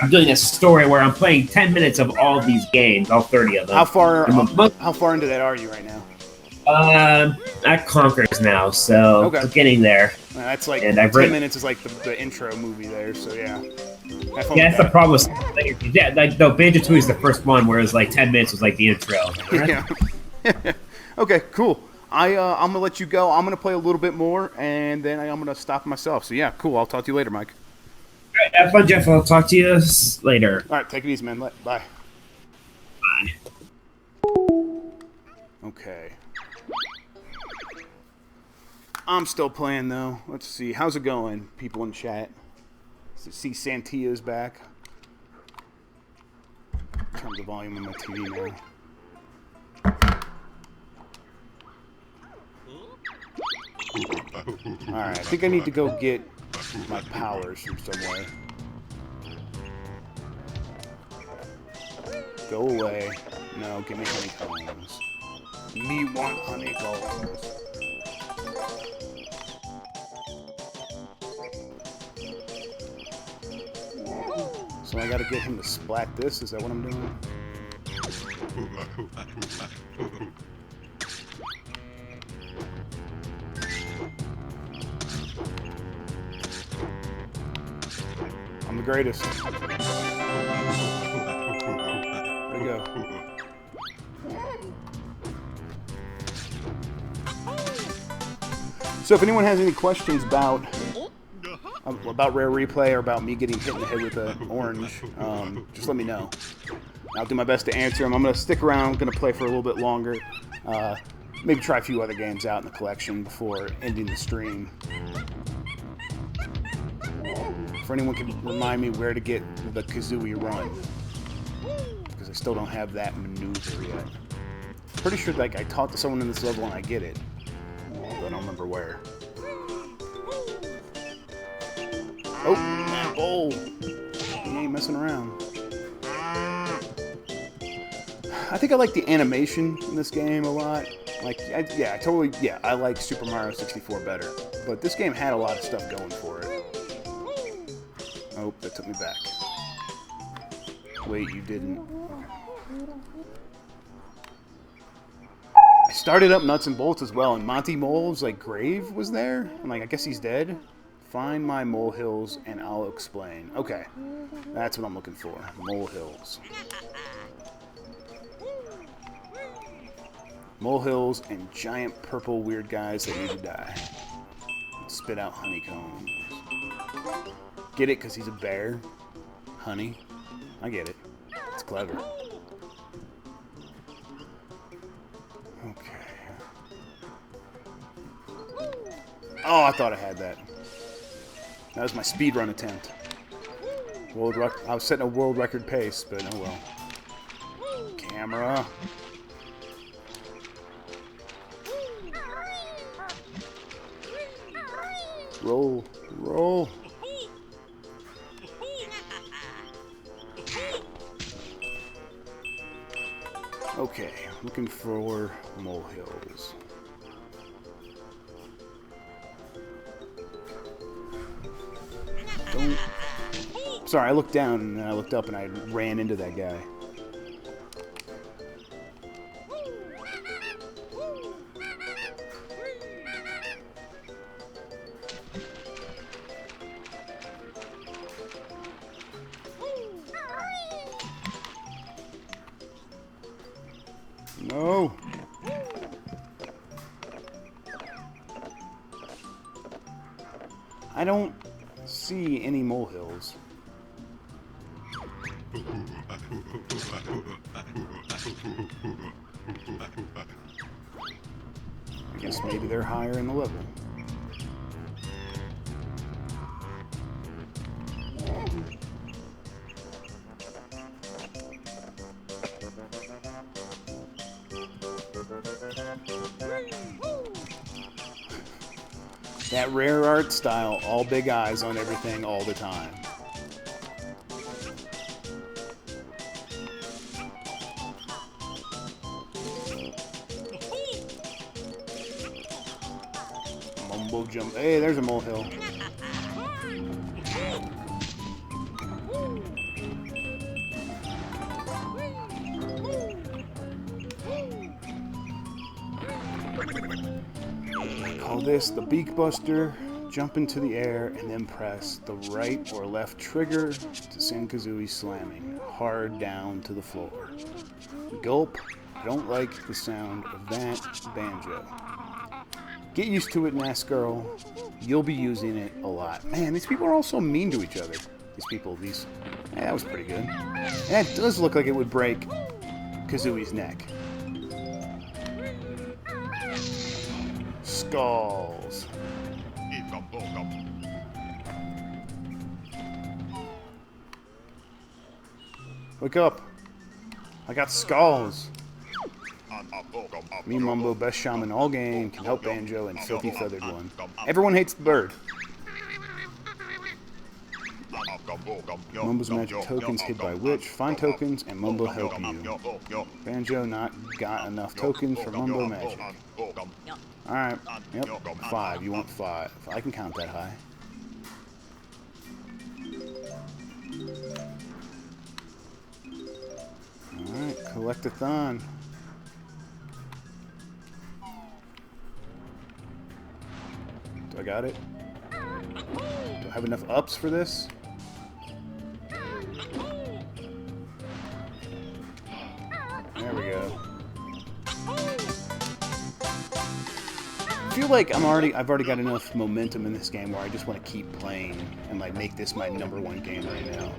I'm doing a story where I'm playing 10 minutes of all these games, all 30 of them. How far into that are you right now? At Conquers now, so I'm getting there. That's like 10 minutes is like the intro movie there, so yeah. Yeah, that's the problem with yeah, like no, Banjo-Tooie is the first one, whereas like 10 minutes was like the intro. Yeah. Okay, cool. I'm gonna let you go. I'm gonna play a little bit more, and then I'm gonna stop myself. So yeah, cool. I'll talk to you later, Mike. All right, have fun, Jeff. I'll talk to you later. All right, take it easy, man. Bye. Bye. Okay. I'm still playing, though. Let's see. How's it going, people in chat? See Santia's back. Turn the volume on my TV now. Alright, I think I need to go get my powers from somewhere. Go away. No, give me honeycombs. Me want honeycombs. So So I gotta get him to splat this. Is that what I'm doing? I'm the greatest. There we go. So if anyone has any questions about Rare Replay or about me getting hit in the head with an orange, just let me know. I'll do my best to answer them. I'm going to stick around. I'm going to play for a little bit longer. Maybe try a few other games out in the collection before ending the stream. If anyone can remind me where to get the Kazooie run, because I still don't have that maneuver yet. Pretty sure like I talked to someone in this level and I get it, but I don't remember where. Oh, that bowl! He ain't messing around. I think I like the animation in this game a lot. Like, I like Super Mario 64 better, but this game had a lot of stuff going for it. Oh, that took me back. Wait, you didn't. I started up Nuts and Bolts as well, and Monty Mole's like grave was there. I'm like, I guess he's dead. Find my molehills and I'll explain. Okay, that's what I'm looking for. Molehills. Molehills and giant purple weird guys that need to die. Spit out honeycombs. Get it? Because he's a bear? Honey? I get it. It's clever. Okay. Oh, I thought I had that. That was my speedrun attempt. I was setting a world record pace, but oh well. Camera. Roll. Roll. Okay, looking for molehills. Don't... Sorry, I looked down and then I looked up and I ran into that guy. No. I don't see any molehills. I guess maybe they're higher in the level. That rare art style, all big eyes on everything all the time. Mumbo jump. Hey, there's a molehill. Call this the Beak Buster. Jump into the air and then press the right or left trigger to send Kazooie slamming hard down to the floor. Gulp. Don't like the sound of that banjo. Get used to it, Nass Girl. You'll be using it a lot. Man, these people are all so mean to each other. That was pretty good. And that does look like it would break Kazooie's neck. Skulls. Wake up. I got skulls. Me Mumbo, best shaman all game, can help Banjo and Filthy Feathered One. Everyone hates the bird. Mumbo's magic tokens hid by Witch. Find tokens and Mumbo help you. Banjo not got enough tokens for Mumbo magic. Alright, yep, 5. You want 5. I can count that high. Collect-a-thon. Do I got it? Do I have enough ups for this? There we go. I feel like I've already got enough momentum in this game where I just want to keep playing and like make this my #1 game right now.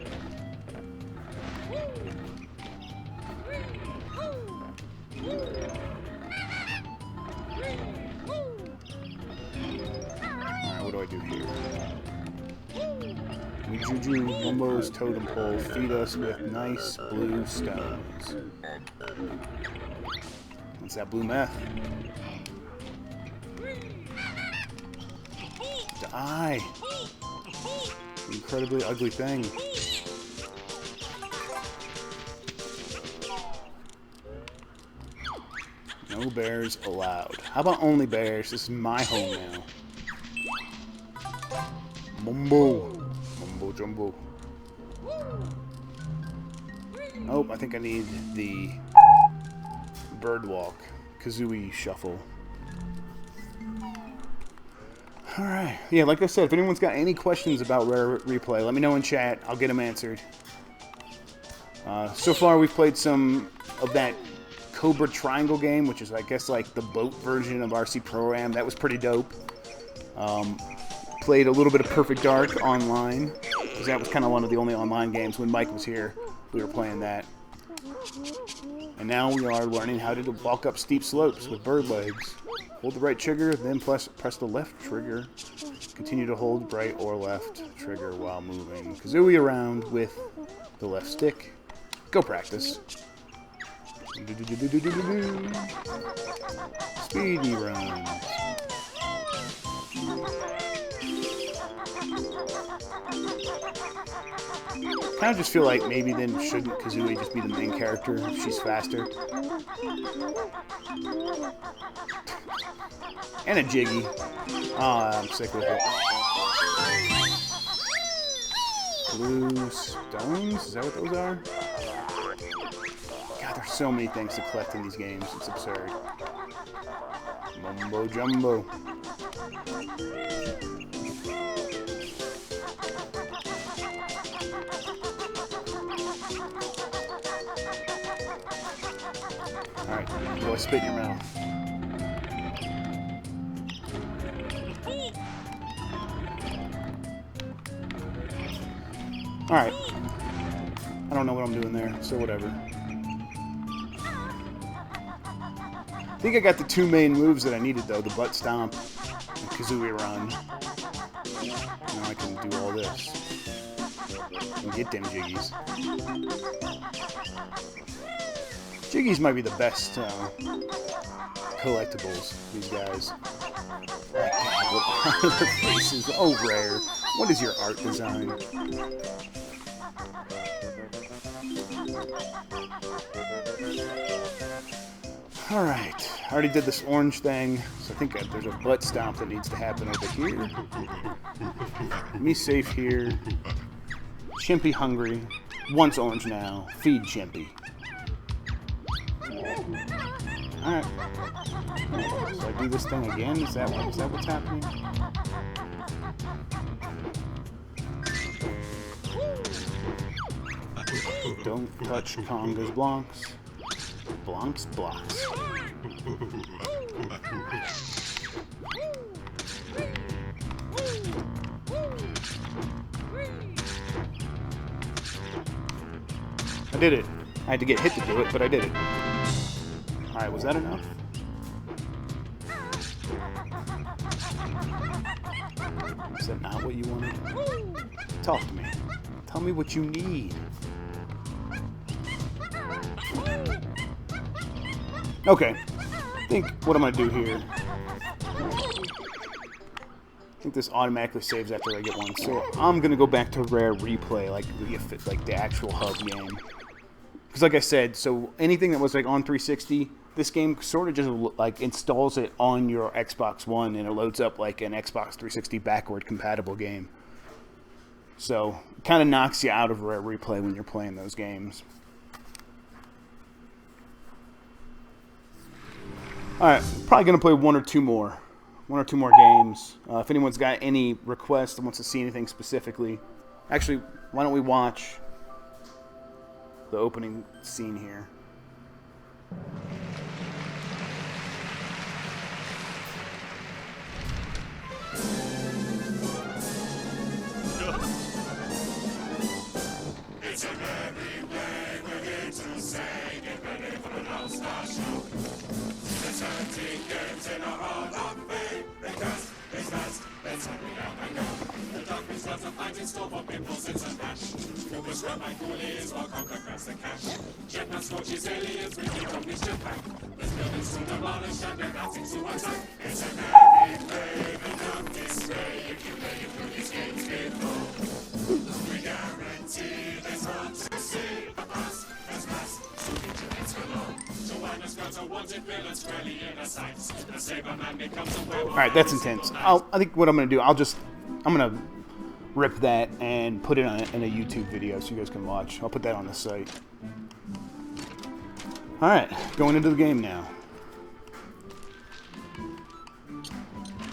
Alright, what do I do here? We juju Mumbo's totem pole feed us with nice blue stones. What's that blue meth? Die! Incredibly ugly thing. No bears allowed. How about only bears? This is my home now. Mumbo. Mumbo jumbo. Oh, I think I need the birdwalk. Kazooie shuffle. Alright. Yeah, like I said, if anyone's got any questions about Rare Replay, let me know in chat. I'll get them answered. So far, we've played some of that COBRA Triangle game, which is, I guess, like the boat version of RC Pro-Am. That was pretty dope. Played a little bit of Perfect Dark online, because that was kind of one of the only online games when Mike was here. We were playing that. And now we are learning how to walk up steep slopes with bird legs. Hold the right trigger, then press the left trigger. Continue to hold right or left trigger while moving Kazooie around with the left stick. Go practice. Speedy runs. Kind of just feel like maybe then shouldn't Kazooie just be the main character if she's faster? And a Jiggy. Oh, I'm sick with it. Blue stones? Is that what those are? God, there's so many things to collect in these games. It's absurd. Mumbo jumbo. Alright, go spit in your mouth. Alright. I don't know what I'm doing there, so whatever. I think I got the two main moves that I needed, though. The butt stomp and Kazooie run. Now I can do all this. And get them Jiggies. Jiggies might be the best collectibles, these guys. My God, what are their faces? Oh, Rare. What is your art design? Alright, I already did this orange thing, so I think there's a butt stomp that needs to happen over here. Me safe here. Chimpy hungry. Wants orange now. Feed Chimpy. Alright. So I do this thing again? Is that what's happening? Don't touch Conga's blocks. Blocks, blocks. I did it. I had to get hit to do it, but I did it. Alright, was that enough? Is that not what you wanted? Talk to me. Tell me what you need. Okay. I think what I'm going to do here... I think this automatically saves after I get one. So I'm going to go back to Rare Replay, like the actual hub game. Because like I said, so anything that was like on 360, this game sort of just like installs it on your Xbox One and it loads up like an Xbox 360 backward compatible game. So it kind of knocks you out of Rare Replay when you're playing those games. Alright, probably going to play one or two more games. If anyone's got any requests and wants to see anything specifically. Actually, why don't we watch the opening scene here. It's a merry way, we're here to say, get ready for an all-star show. There's 13 games in a hall of fame, because it's fast, let's hurry up and go. The dark beast loves a fight in store for pimples, it's a match. Cobra, Grubb, and Coolies will conquer, grabs the cash. Jetman scorches aliens, we keep on mission back. There's buildings to demolish and they're mounting to attack. It's a merry way, and don't dismay if you play it through these games before. We guarantee there's more to see. A pass, there's mass, so get your heads below. Joanna's got a wanted villain squarely in her sights. The Saber Man becomes a werewolf. Alright, that's intense. I think what I'm going to do, I'm going to rip that and put it in a YouTube video so you guys can watch. I'll put that on the site. Alright, going into the game now.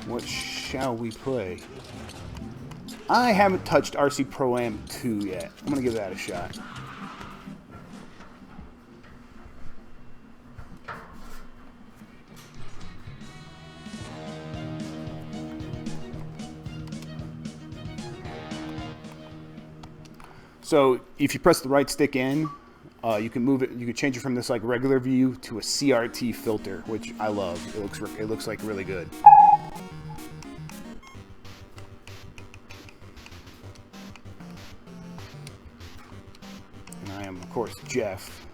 What shall we play? I haven't touched RC Pro-Am 2 yet. I'm going to give that a shot. So if you press the right stick in, you can move it. You can change it from this like regular view to a CRT filter, which I love. It looks like really good. And I am, of course, Jeff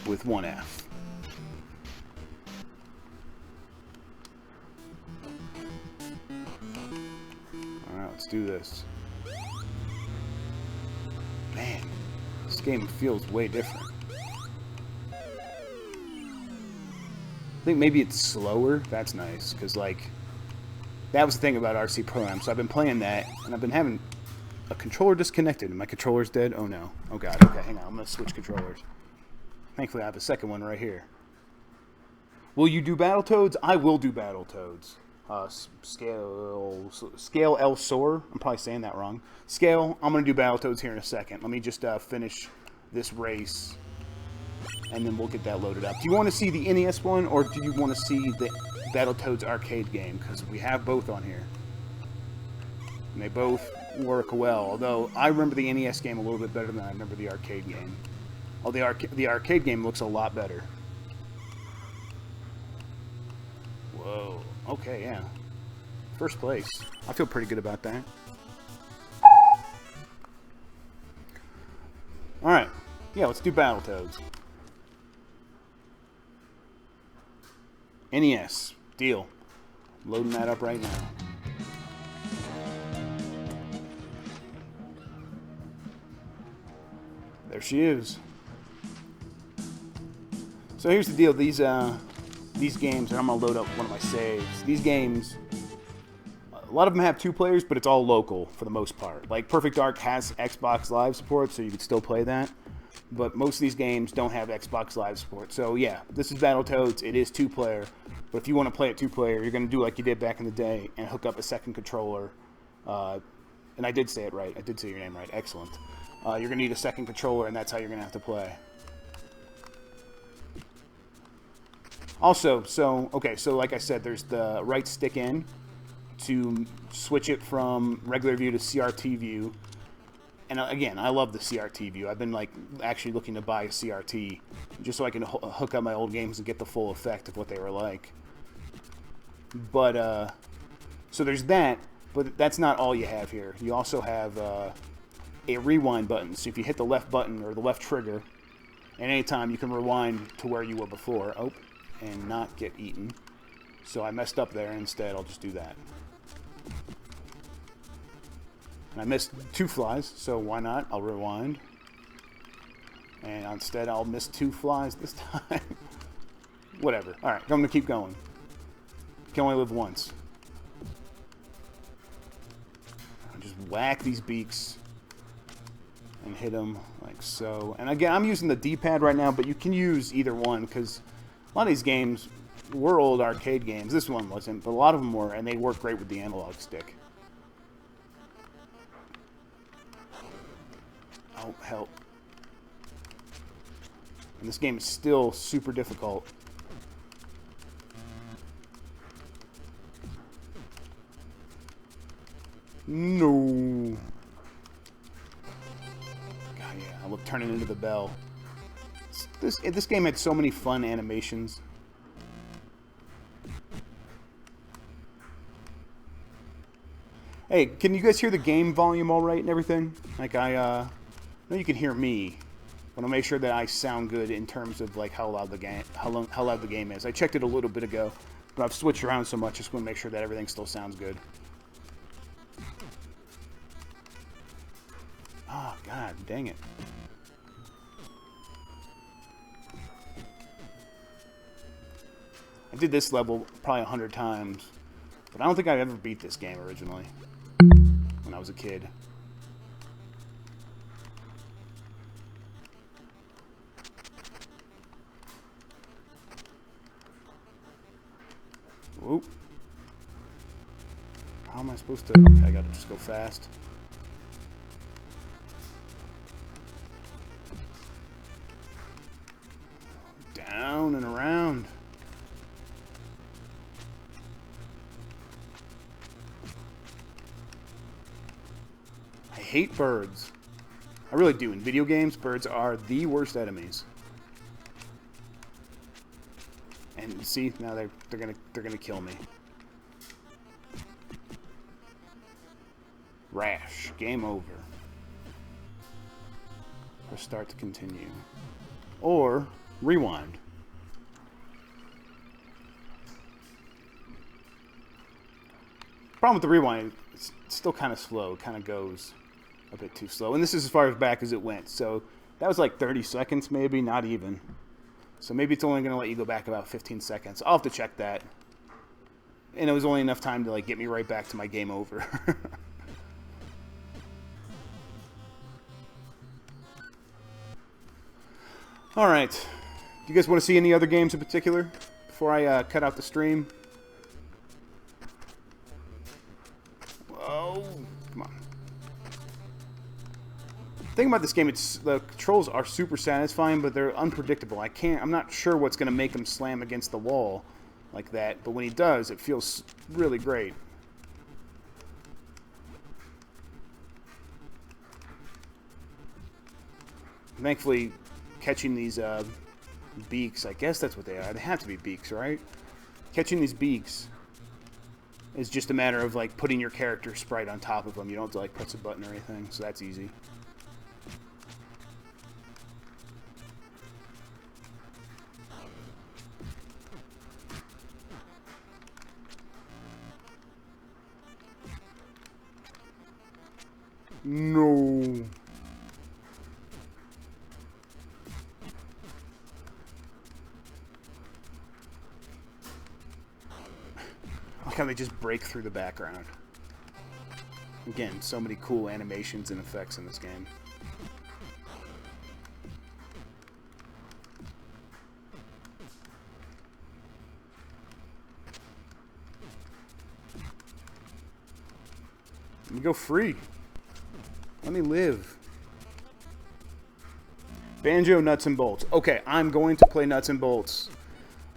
with one F. All right, let's do this. Man, this game feels way different. I think maybe it's slower. That's nice, because like that was the thing about RC Pro-Am. So I've been playing that, and I've been having a controller disconnected. And my controller's dead. Oh no. Oh god. Okay, hang on. I'm gonna switch controllers. Thankfully, I have a second one right here. Will you do Battletoads? I will do Battletoads. Scale El Sor. I'm probably saying that wrong. Scale. I'm going to do Battletoads here in a second. Let me just finish this race, and then we'll get that loaded up. Do you want to see the NES one, or do you want to see the Battletoads arcade game? Because we have both on here. And they both work well, although I remember the NES game a little bit better than I remember the arcade game. Oh, the arcade game looks a lot better. Whoa. Okay, yeah. First place. I feel pretty good about that. Alright. Yeah, let's do Battletoads. NES. Deal. Loading that up right now. There she is. So here's the deal. These games, and I'm going to load up one of my saves. These games, a lot of them have 2 players, but it's all local for the most part. Like Perfect Dark has Xbox Live support, so you can still play that. But most of these games don't have Xbox Live support. So yeah, this is Battletoads. It is 2-player. But if you want to play it 2-player, you're going to do like you did back in the day and hook up a second controller. And I did say it right. I did say your name right. Excellent. You're going to need a second controller, and that's how you're going to have to play. Also, so like I said, there's the right stick in to switch it from regular view to CRT view. And again, I love the CRT view. I've been like actually looking to buy a CRT just so I can hook up my old games and get the full effect of what they were like. But so there's that, but that's not all you have here. You also have a rewind button. So if you hit the left button or the left trigger, at any time you can rewind to where you were before. Oh. And not get eaten. So I messed up there. Instead, I'll just do that. And I missed 2 flies, so why not? I'll rewind. And instead, I'll miss 2 flies this time. Whatever. Alright, I'm going to keep going. You can only live once. I'll just whack these beaks and hit them like so. And again, I'm using the D-pad right now, but you can use either one because a lot of these games, were old arcade games. This one wasn't, but a lot of them were, and they work great with the analog stick. Oh, help. And this game is still super difficult. No. God, yeah, I love turning into the bell. This game had so many fun animations. Hey, can you guys hear the game volume all right and everything? Like, I know you can hear me. I want to make sure that I sound good in terms of like how loud the game is. I checked it a little bit ago, but I've switched around so much. Just want to make sure that everything still sounds good. Oh, God, dang it. I did this level probably 100 times, but I don't think I've ever beat this game originally when I was a kid. Whoop. How am I supposed to... Okay, I gotta just go fast. Down and around. I hate birds. I really do. In video games, birds are the worst enemies. And see, now they're gonna kill me. Rash. Game over. Press start to continue. Or rewind. Problem with the rewind, it's still kind of slow. It kind of goes a bit too slow. And this is as far back as it went. So that was like 30 seconds maybe, not even. So maybe it's only going to let you go back about 15 seconds. I'll have to check that. And it was only enough time to like get me right back to my game over. Alright. Do you guys want to see any other games in particular before I cut out the stream? Whoa. Come on. The thing about this game, the controls are super satisfying, but they're unpredictable. I'm not sure what's going to make him slam against the wall like that, but when he does, it feels really great. Thankfully, catching these beaks, I guess that's what they are. They have to be beaks, right? Catching these beaks is just a matter of like putting your character sprite on top of them. You don't have to like press a button or anything, so that's easy. No. I like how they just break through the background. Again, so many cool animations and effects in this game. Let me go free. Let me live. Banjo Nuts and Bolts. Okay, I'm going to play Nuts and Bolts,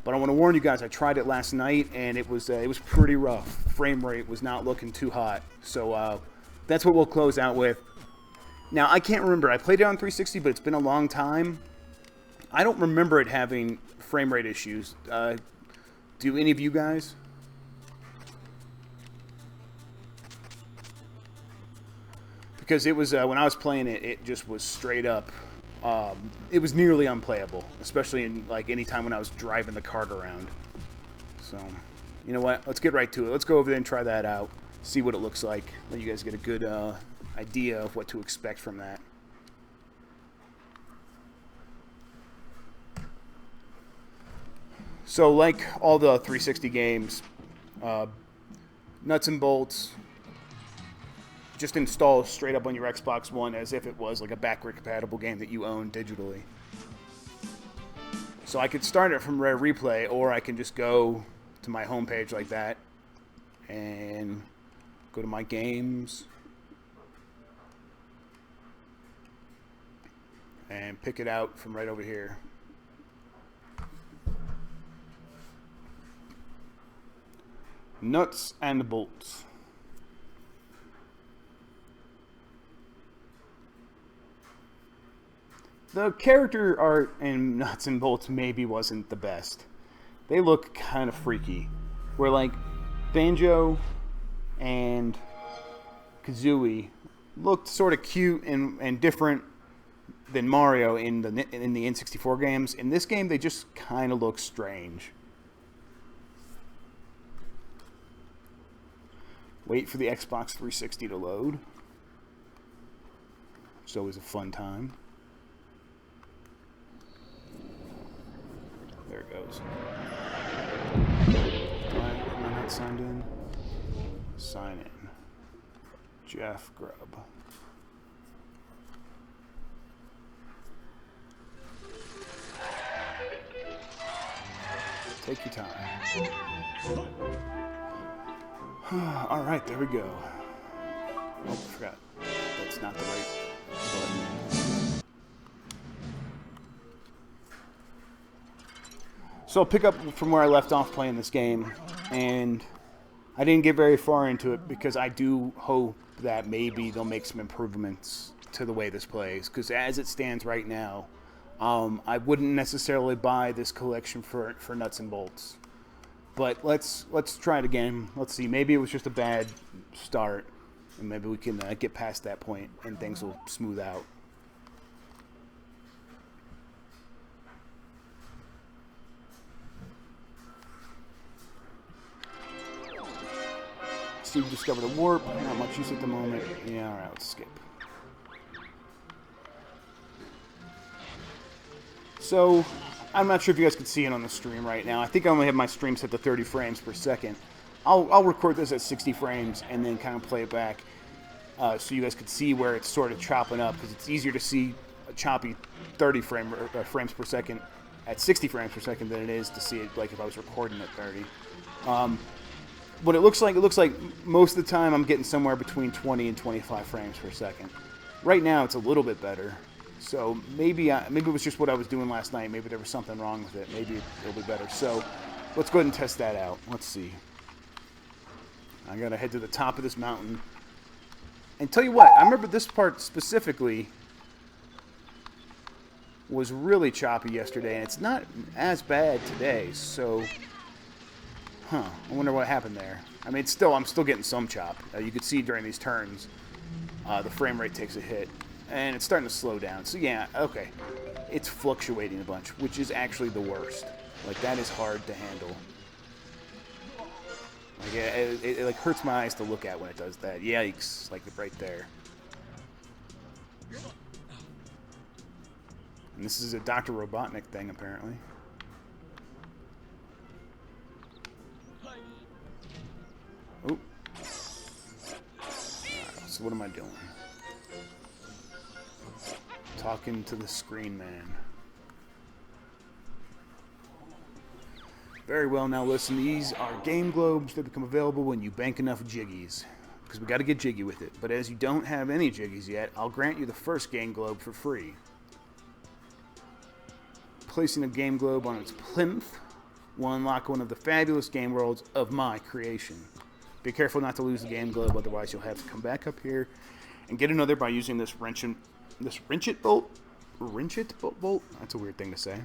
but I want to warn you guys. I tried it last night, and it was pretty rough. Frame rate was not looking too hot, so that's what we'll close out with. Now, I can't remember. I played it on 360, but it's been a long time. I don't remember it having frame rate issues. Do any of you guys? Because it was, when I was playing it, it just was straight up, it was nearly unplayable, especially in, like, any time when I was driving the cart around. So, you know what, let's get right to it. Let's go over there and try that out, see what it looks like, let you guys get a good idea of what to expect from that. So, like all the 360 games, Nuts and Bolts, just install straight up on your Xbox One as if it was like a backward compatible game that you own digitally. So I could start it from Rare Replay, or I can just go to my homepage like that and go to my games and pick it out from right over here. Nuts and bolts. The character art in Nuts and Bolts maybe wasn't the best. They look kind of freaky. Where like Banjo and Kazooie looked sort of cute and different than Mario in the N64 games. In this game, they just kind of look strange. Wait for the Xbox 360 to load. It's always a fun time. There it goes. Am I not signed in? Sign in. Jeff Grubb. Take your time. Alright, there we go. Oh, I forgot. That's not the right button. So I'll pick up from where I left off playing this game, and I didn't get very far into it because I do hope that maybe they'll make some improvements to the way this plays, because as it stands right now, I wouldn't necessarily buy this collection for Nuts and Bolts. But let's try it again. Let's see. Maybe it was just a bad start, and maybe we can get past that point, and things will smooth out. Steve discovered a warp. Not much use at the moment. Yeah, all right. Let's skip. So, I'm not sure if you guys can see it on the stream right now. I think I only have my stream set to 30 frames per second. I'll record this at 60 frames and then kind of play it back so you guys can see where it's sort of chopping up, because it's easier to see a choppy 30 frames per second at 60 frames per second than it is to see it like if I was recording at 30. What it looks like most of the time I'm getting somewhere between 20 and 25 frames per second. Right now it's a little bit better. So maybe it was just what I was doing last night. Maybe there was something wrong with it. Maybe it'll be better. So let's go ahead and test that out. Let's see. I gotta head to the top of this mountain. And tell you what, I remember this part specifically was really choppy yesterday, and it's not as bad today. So, I wonder what happened there. I mean, I'm still getting some chop. You could see during these turns, the frame rate takes a hit. And it's starting to slow down. So yeah, okay. It's fluctuating a bunch, which is actually the worst. Like, that is hard to handle. Like, it like hurts my eyes to look at when it does that. Yikes. Like, right there. And this is a Dr. Robotnik thing, apparently. Oh. Alright, so what am I doing? Talking to the screen man. Very well, now listen, these are game globes that become available when you bank enough jiggies. Because we got to get jiggy with it. But as you don't have any jiggies yet, I'll grant you the first game globe for free. Placing a game globe on its plinth will unlock one of the fabulous game worlds of my creation. Be careful not to lose the game globe, otherwise you'll have to come back up here and get another by using this wrench-it bolt? Wrench-it bolt? That's a weird thing to say.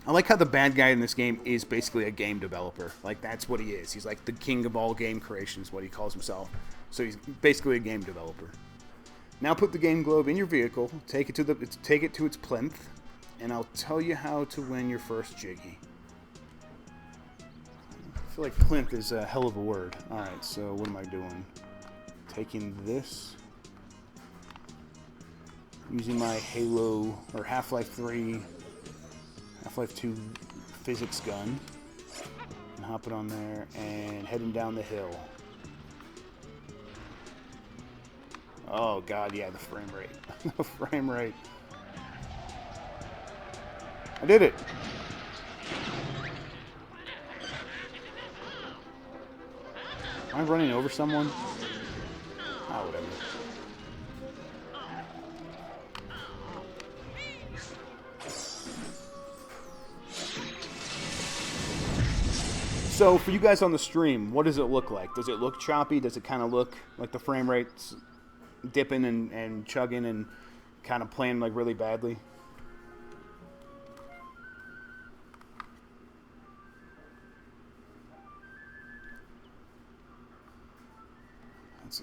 I like how the bad guy in this game is basically a game developer. Like, that's what he is. He's like the king of all game creation is what he calls himself. So he's basically a game developer. Now put the game globe in your vehicle, take it to its plinth, and I'll tell you how to win your first jiggy. I feel like plinth is a hell of a word. Alright, so what am I doing? Taking this, using my Halo or Half-Life 3, Half-Life 2 physics gun, and hopping on there and heading down the hill. Oh god, yeah, the frame rate. The frame rate. I did it! Am I running over someone? Ah, whatever. So, for you guys on the stream, what does it look like? Does it look choppy? Does it kind of look like the frame rate's dipping and chugging and kind of playing like really badly?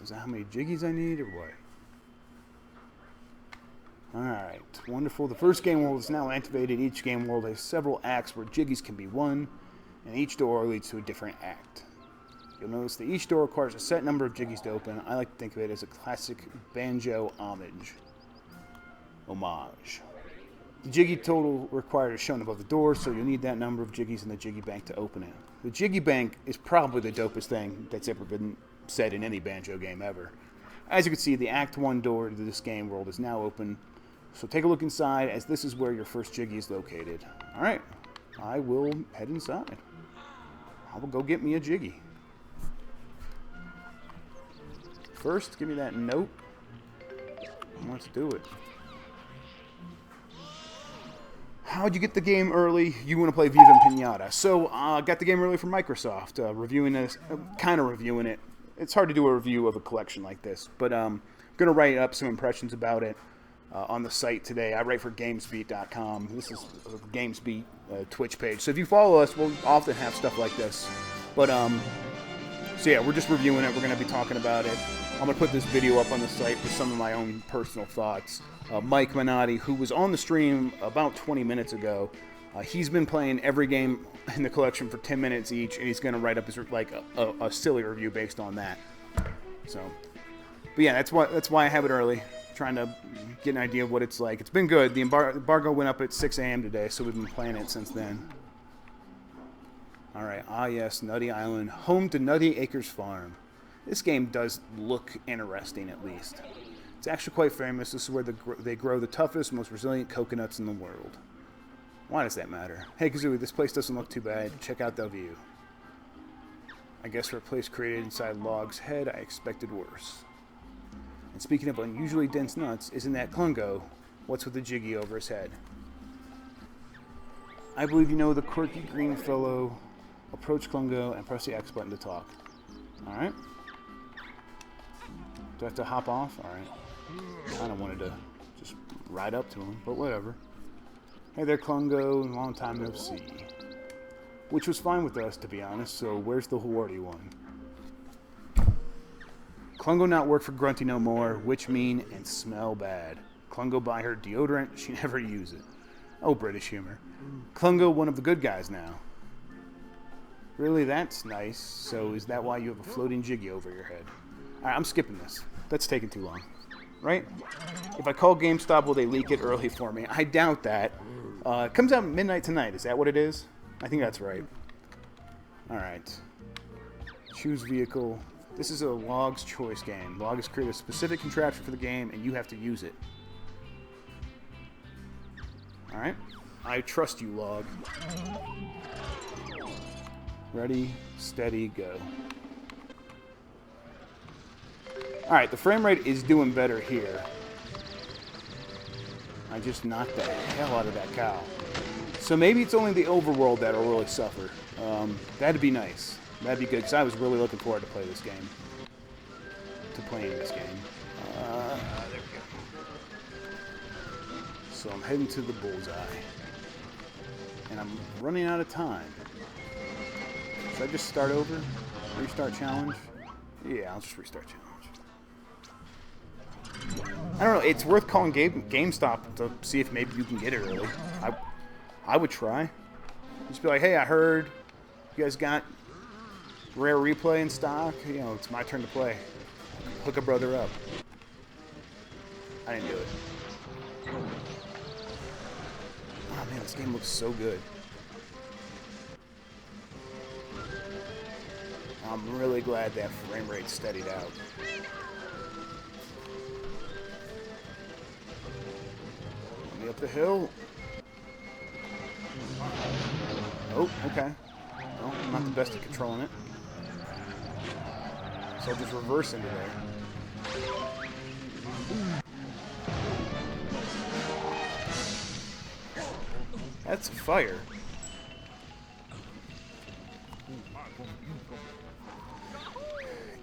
Is that how many jiggies I need or what? Alright, wonderful. The first game world is now activated. Each game world has several acts where jiggies can be won, and each door leads to a different act. You'll notice that each door requires a set number of jiggies to open. I like to think of it as a classic banjo homage. The jiggy total required is shown above the door, so you'll need that number of jiggies in the jiggy bank to open it. The jiggy bank is probably the dopest thing that's ever been said in any banjo game ever. As you can see, the Act 1 door to this game world is now open, so take a look inside, as this is where your first jiggy is located. Alright, I will head inside. I will go get me a jiggy. First, give me that note. Let's do it. How'd you get the game early? You want to play Viva Pinata. So, got the game early from Microsoft. Reviewing this, kind of reviewing it. It's hard to do a review of a collection like this, but I'm going to write up some impressions about it on the site today. I write for GamesBeat.com. This is a GamesBeat Twitch page. So if you follow us, we'll often have stuff like this. But, so yeah, we're just reviewing it. We're going to be talking about it. I'm going to put this video up on the site with some of my own personal thoughts. Mike Minotti, who was on the stream about 20 minutes ago, he's been playing every game in the collection for 10 minutes each, and he's going to write up his, like a silly review based on that. So, but yeah, that's why I have it early, trying to get an idea of what it's like. It's been good. The embargo went up at 6 a.m. today, so we've been playing it since then. All right, yes, Nutty Island, home to Nutty Acres Farm. This game does look interesting, at least. It's actually quite famous. This is where they grow the toughest, most resilient coconuts in the world. Why does that matter? Hey, Kazooie, this place doesn't look too bad. Check out the view. I guess for a place created inside Log's head, I expected worse. And speaking of unusually dense nuts, isn't that Klungo? What's with the jiggy over his head? I believe you know the quirky green fellow. Approach Klungo and press the X button to talk. Alright. Do I have to hop off? Alright. Kind of wanted to just ride up to him, but whatever. Hey there, Klungo. Long time no see. Which was fine with us, to be honest, so where's the Hawardi one? Klungo not work for Grunty no more, witch mean and smell bad. Klungo buy her deodorant, she never use it. Oh, British humor. Klungo one of the good guys now. Really, that's nice. So is that why you have a floating jiggy over your head? Alright, I'm skipping this. That's taking too long. Right? If I call GameStop, will they leak it early for me? I doubt that. It comes out midnight tonight. Is that what it is? I think that's right. Alright. Choose vehicle. This is a Log's choice game. Log has created a specific contraption for the game, and you have to use it. Alright. I trust you, Log. Ready, steady, go. Alright, the frame rate is doing better here. I just knocked the hell out of that cow. So maybe it's only the overworld that'll really suffer. That'd be nice. That'd be good, because I was really looking forward to play this game. To playing this game. There we go. So I'm heading to the bullseye. And I'm running out of time. Should I just start over? Restart challenge? Yeah, I'll just restart challenge. I don't know, it's worth calling GameStop to see if maybe you can get it early. I would try. Just be like, hey, I heard you guys got Rare Replay in stock. You know, it's my turn to play. Hook a brother up. I didn't do it. Oh man, this game looks so good. I'm really glad that frame rate steadied out. Let me up the hill. Oh, okay. Well, I'm not the best at controlling it. So I'll just reverse into there. That's fire.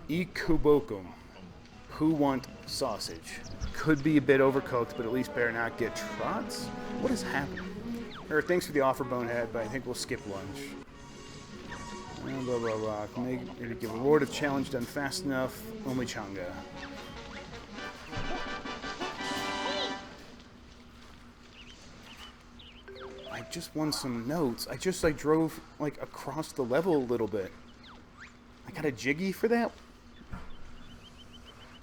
Ikubokum. Who want sausage? Could be a bit overcooked, but at least better not get trots? What is happening? Thanks for the offer, Bonehead, but I think we'll skip lunch. Blah, blah, blah, blah. Make it give a reward if challenge done fast enough. Only Changa. I just won some notes. I just drove like across the level a little bit. I got a jiggy for that?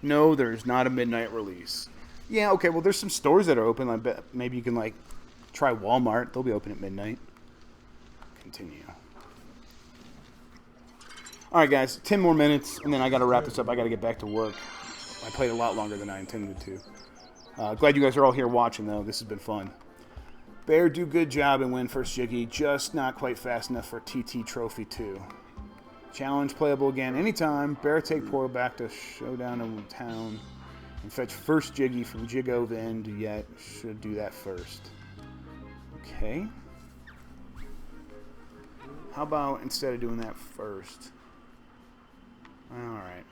No, there's not a midnight release. Yeah, okay, well there's some stores that are open. I bet maybe you can like try Walmart. They'll be open at midnight. Continue. Alright guys, 10 more minutes and then I gotta wrap this up. I gotta get back to work. I played a lot longer than I intended to. Glad you guys are all here watching though. This has been fun. Bear do good job and win first jiggy, just not quite fast enough for TT Trophy 2. Challenge playable again anytime. Bear take portal back to Showdown in Town and fetch first jiggy from Jiggo End, yet should do that first. Okay. How about instead of doing that first? Alright.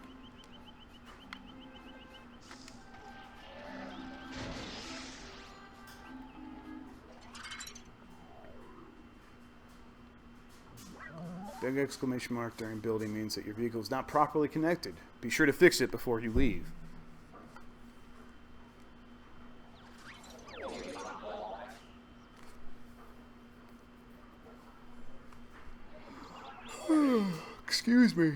Big exclamation mark during building means that your vehicle is not properly connected. Be sure to fix it before you leave. Excuse me.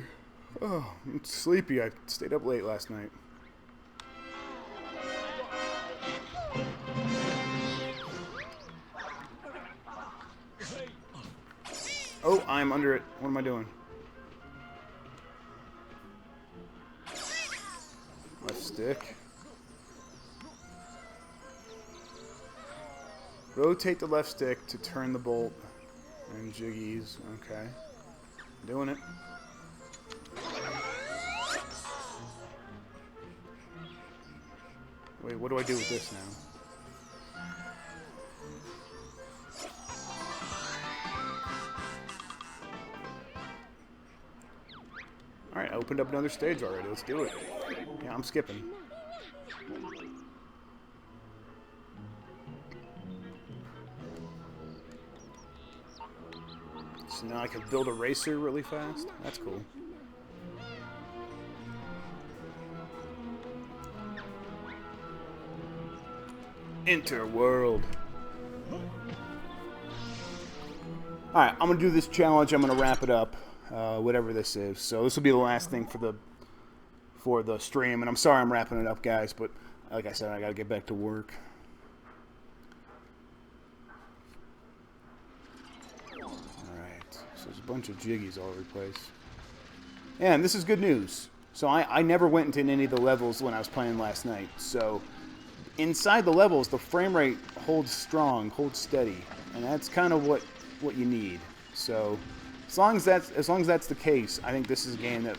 Oh, I'm sleepy. I stayed up late last night. Oh, I'm under it. What am I doing? Left stick. Rotate the left stick to turn the bolt. And jiggies. Okay. Doing it. Wait, what do I do with this now? Alright, I opened up another stage already. Let's do it. Yeah, I'm skipping. So now I can build a racer really fast? That's cool. Enter world. Alright, I'm going to do this challenge. I'm going to wrap it up. Whatever this is. So this will be the last thing for the stream. And I'm sorry I'm wrapping it up, guys. But like I said, I got to get back to work. Alright. So there's a bunch of jiggies all over the place. And this is good news. So I never went into any of the levels when I was playing last night. So inside the levels, the frame rate holds strong, holds steady. And that's kind of what you need. So as long as that's the case, I think this is a game that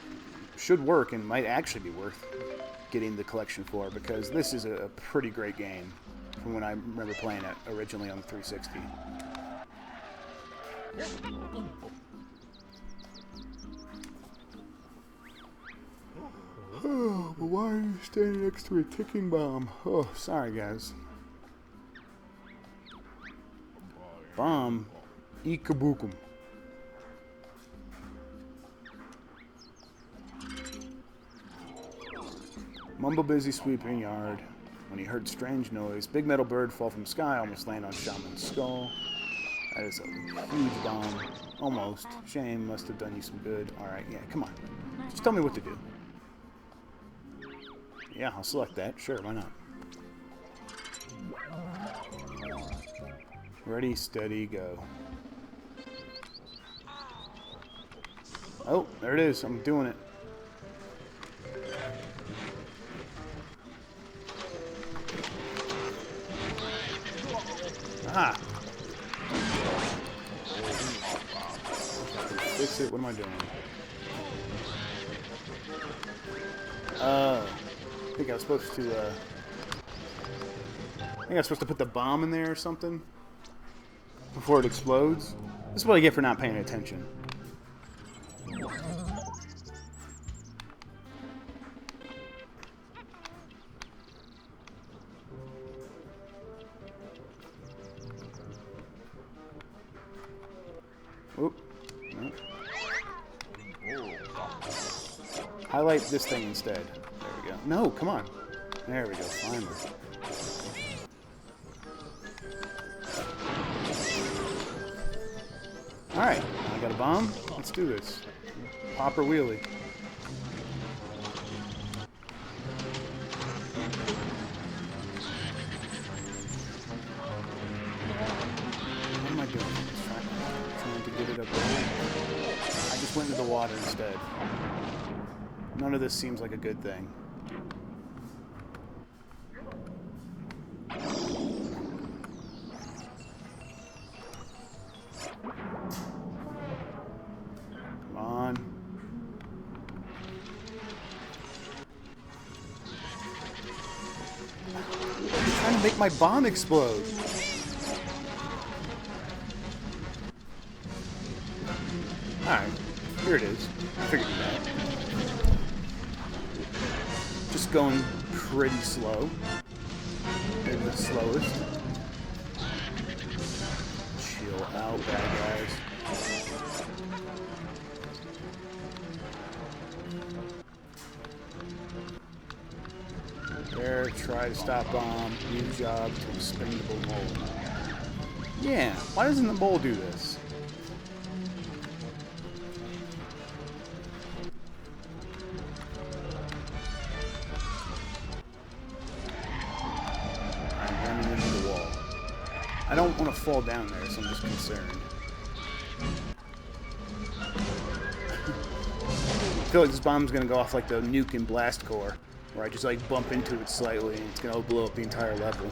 should work and might actually be worth getting the collection for, because this is a pretty great game from when I remember playing it originally on the 360. Oh, but why are you standing next to a ticking bomb? Oh, sorry guys. Bomb. Ikabukum. Mumble busy sweeping yard when he heard strange noise. Big metal bird fall from sky, almost land on Shaman's skull. That is a huge bomb. Almost. Shame, must have done you some good. Alright, yeah, come on. Just tell me what to do. Yeah, I'll select that. Sure, why not? Ready, steady, go. Oh, there it is. I'm doing it. Aha! Fix it. What am I doing? I think I was supposed to, put the bomb in there or something before it explodes. This is what I get for not paying attention. Oop. No. Highlight this thing instead. There we go. No, come on. There we go, finally. Alright, I got a bomb. Let's do this. Pop or wheelie. What am I doing? Trying to get it up there. I just went into the water instead. None of this seems like a good thing. Come on. I'm trying to make my bomb explode. Alright, here it is. I figured it out. Just going pretty slow. Maybe the slowest. Chill out, bad guys. There, try to stop bomb. New job to expendable mole. Yeah, why doesn't the mole do this? I don't want to fall down there, so I'm just concerned. I feel like this bomb's going to go off like the nuke in Blast Core, where I just like bump into it slightly and it's going to blow up the entire level.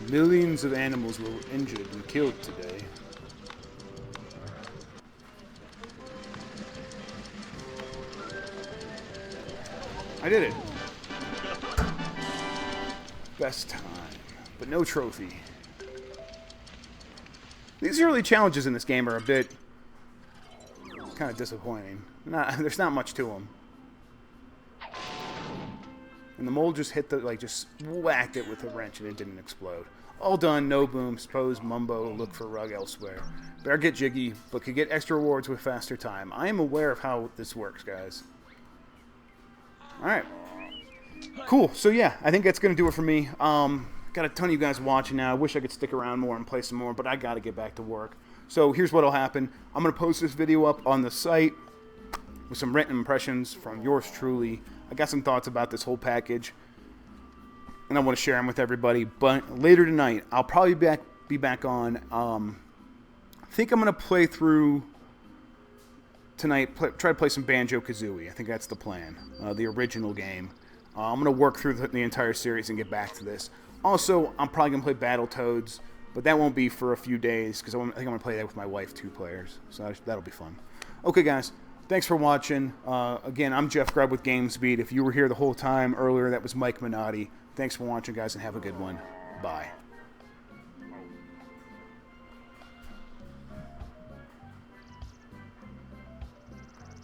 Millions of animals were injured and killed today. I did it. Best time, but no trophy. These early challenges in this game are a bit kind of disappointing. There's not much to them. And the mole just hit the, like, just whacked it with a wrench and it didn't explode. All done, no boom, suppose Mumbo, look for rug elsewhere. Better get jiggy, but could get extra rewards with faster time. I am aware of how this works, guys. Alright. Cool, so yeah, I think that's going to do it for me. Got a ton of you guys watching now. I wish I could stick around more and play some more, but I got to get back to work. So here's what'll happen. I'm going to post this video up on the site with some written impressions from yours truly. I got some thoughts about this whole package, and I want to share them with everybody. But later tonight, I'll probably be back on. I think I'm going to play through tonight, try to play some Banjo-Kazooie. I think that's the plan, the original game. I'm going to work through the entire series and get back to this. Also, I'm probably going to play Battletoads, but that won't be for a few days because I think I'm going to play that with my wife, 2 players. So that'll be fun. Okay, guys. Thanks for watching. Again, I'm Jeff Grubb with GamesBeat. If you were here the whole time earlier, that was Mike Minotti. Thanks for watching, guys, and have a good one. Bye.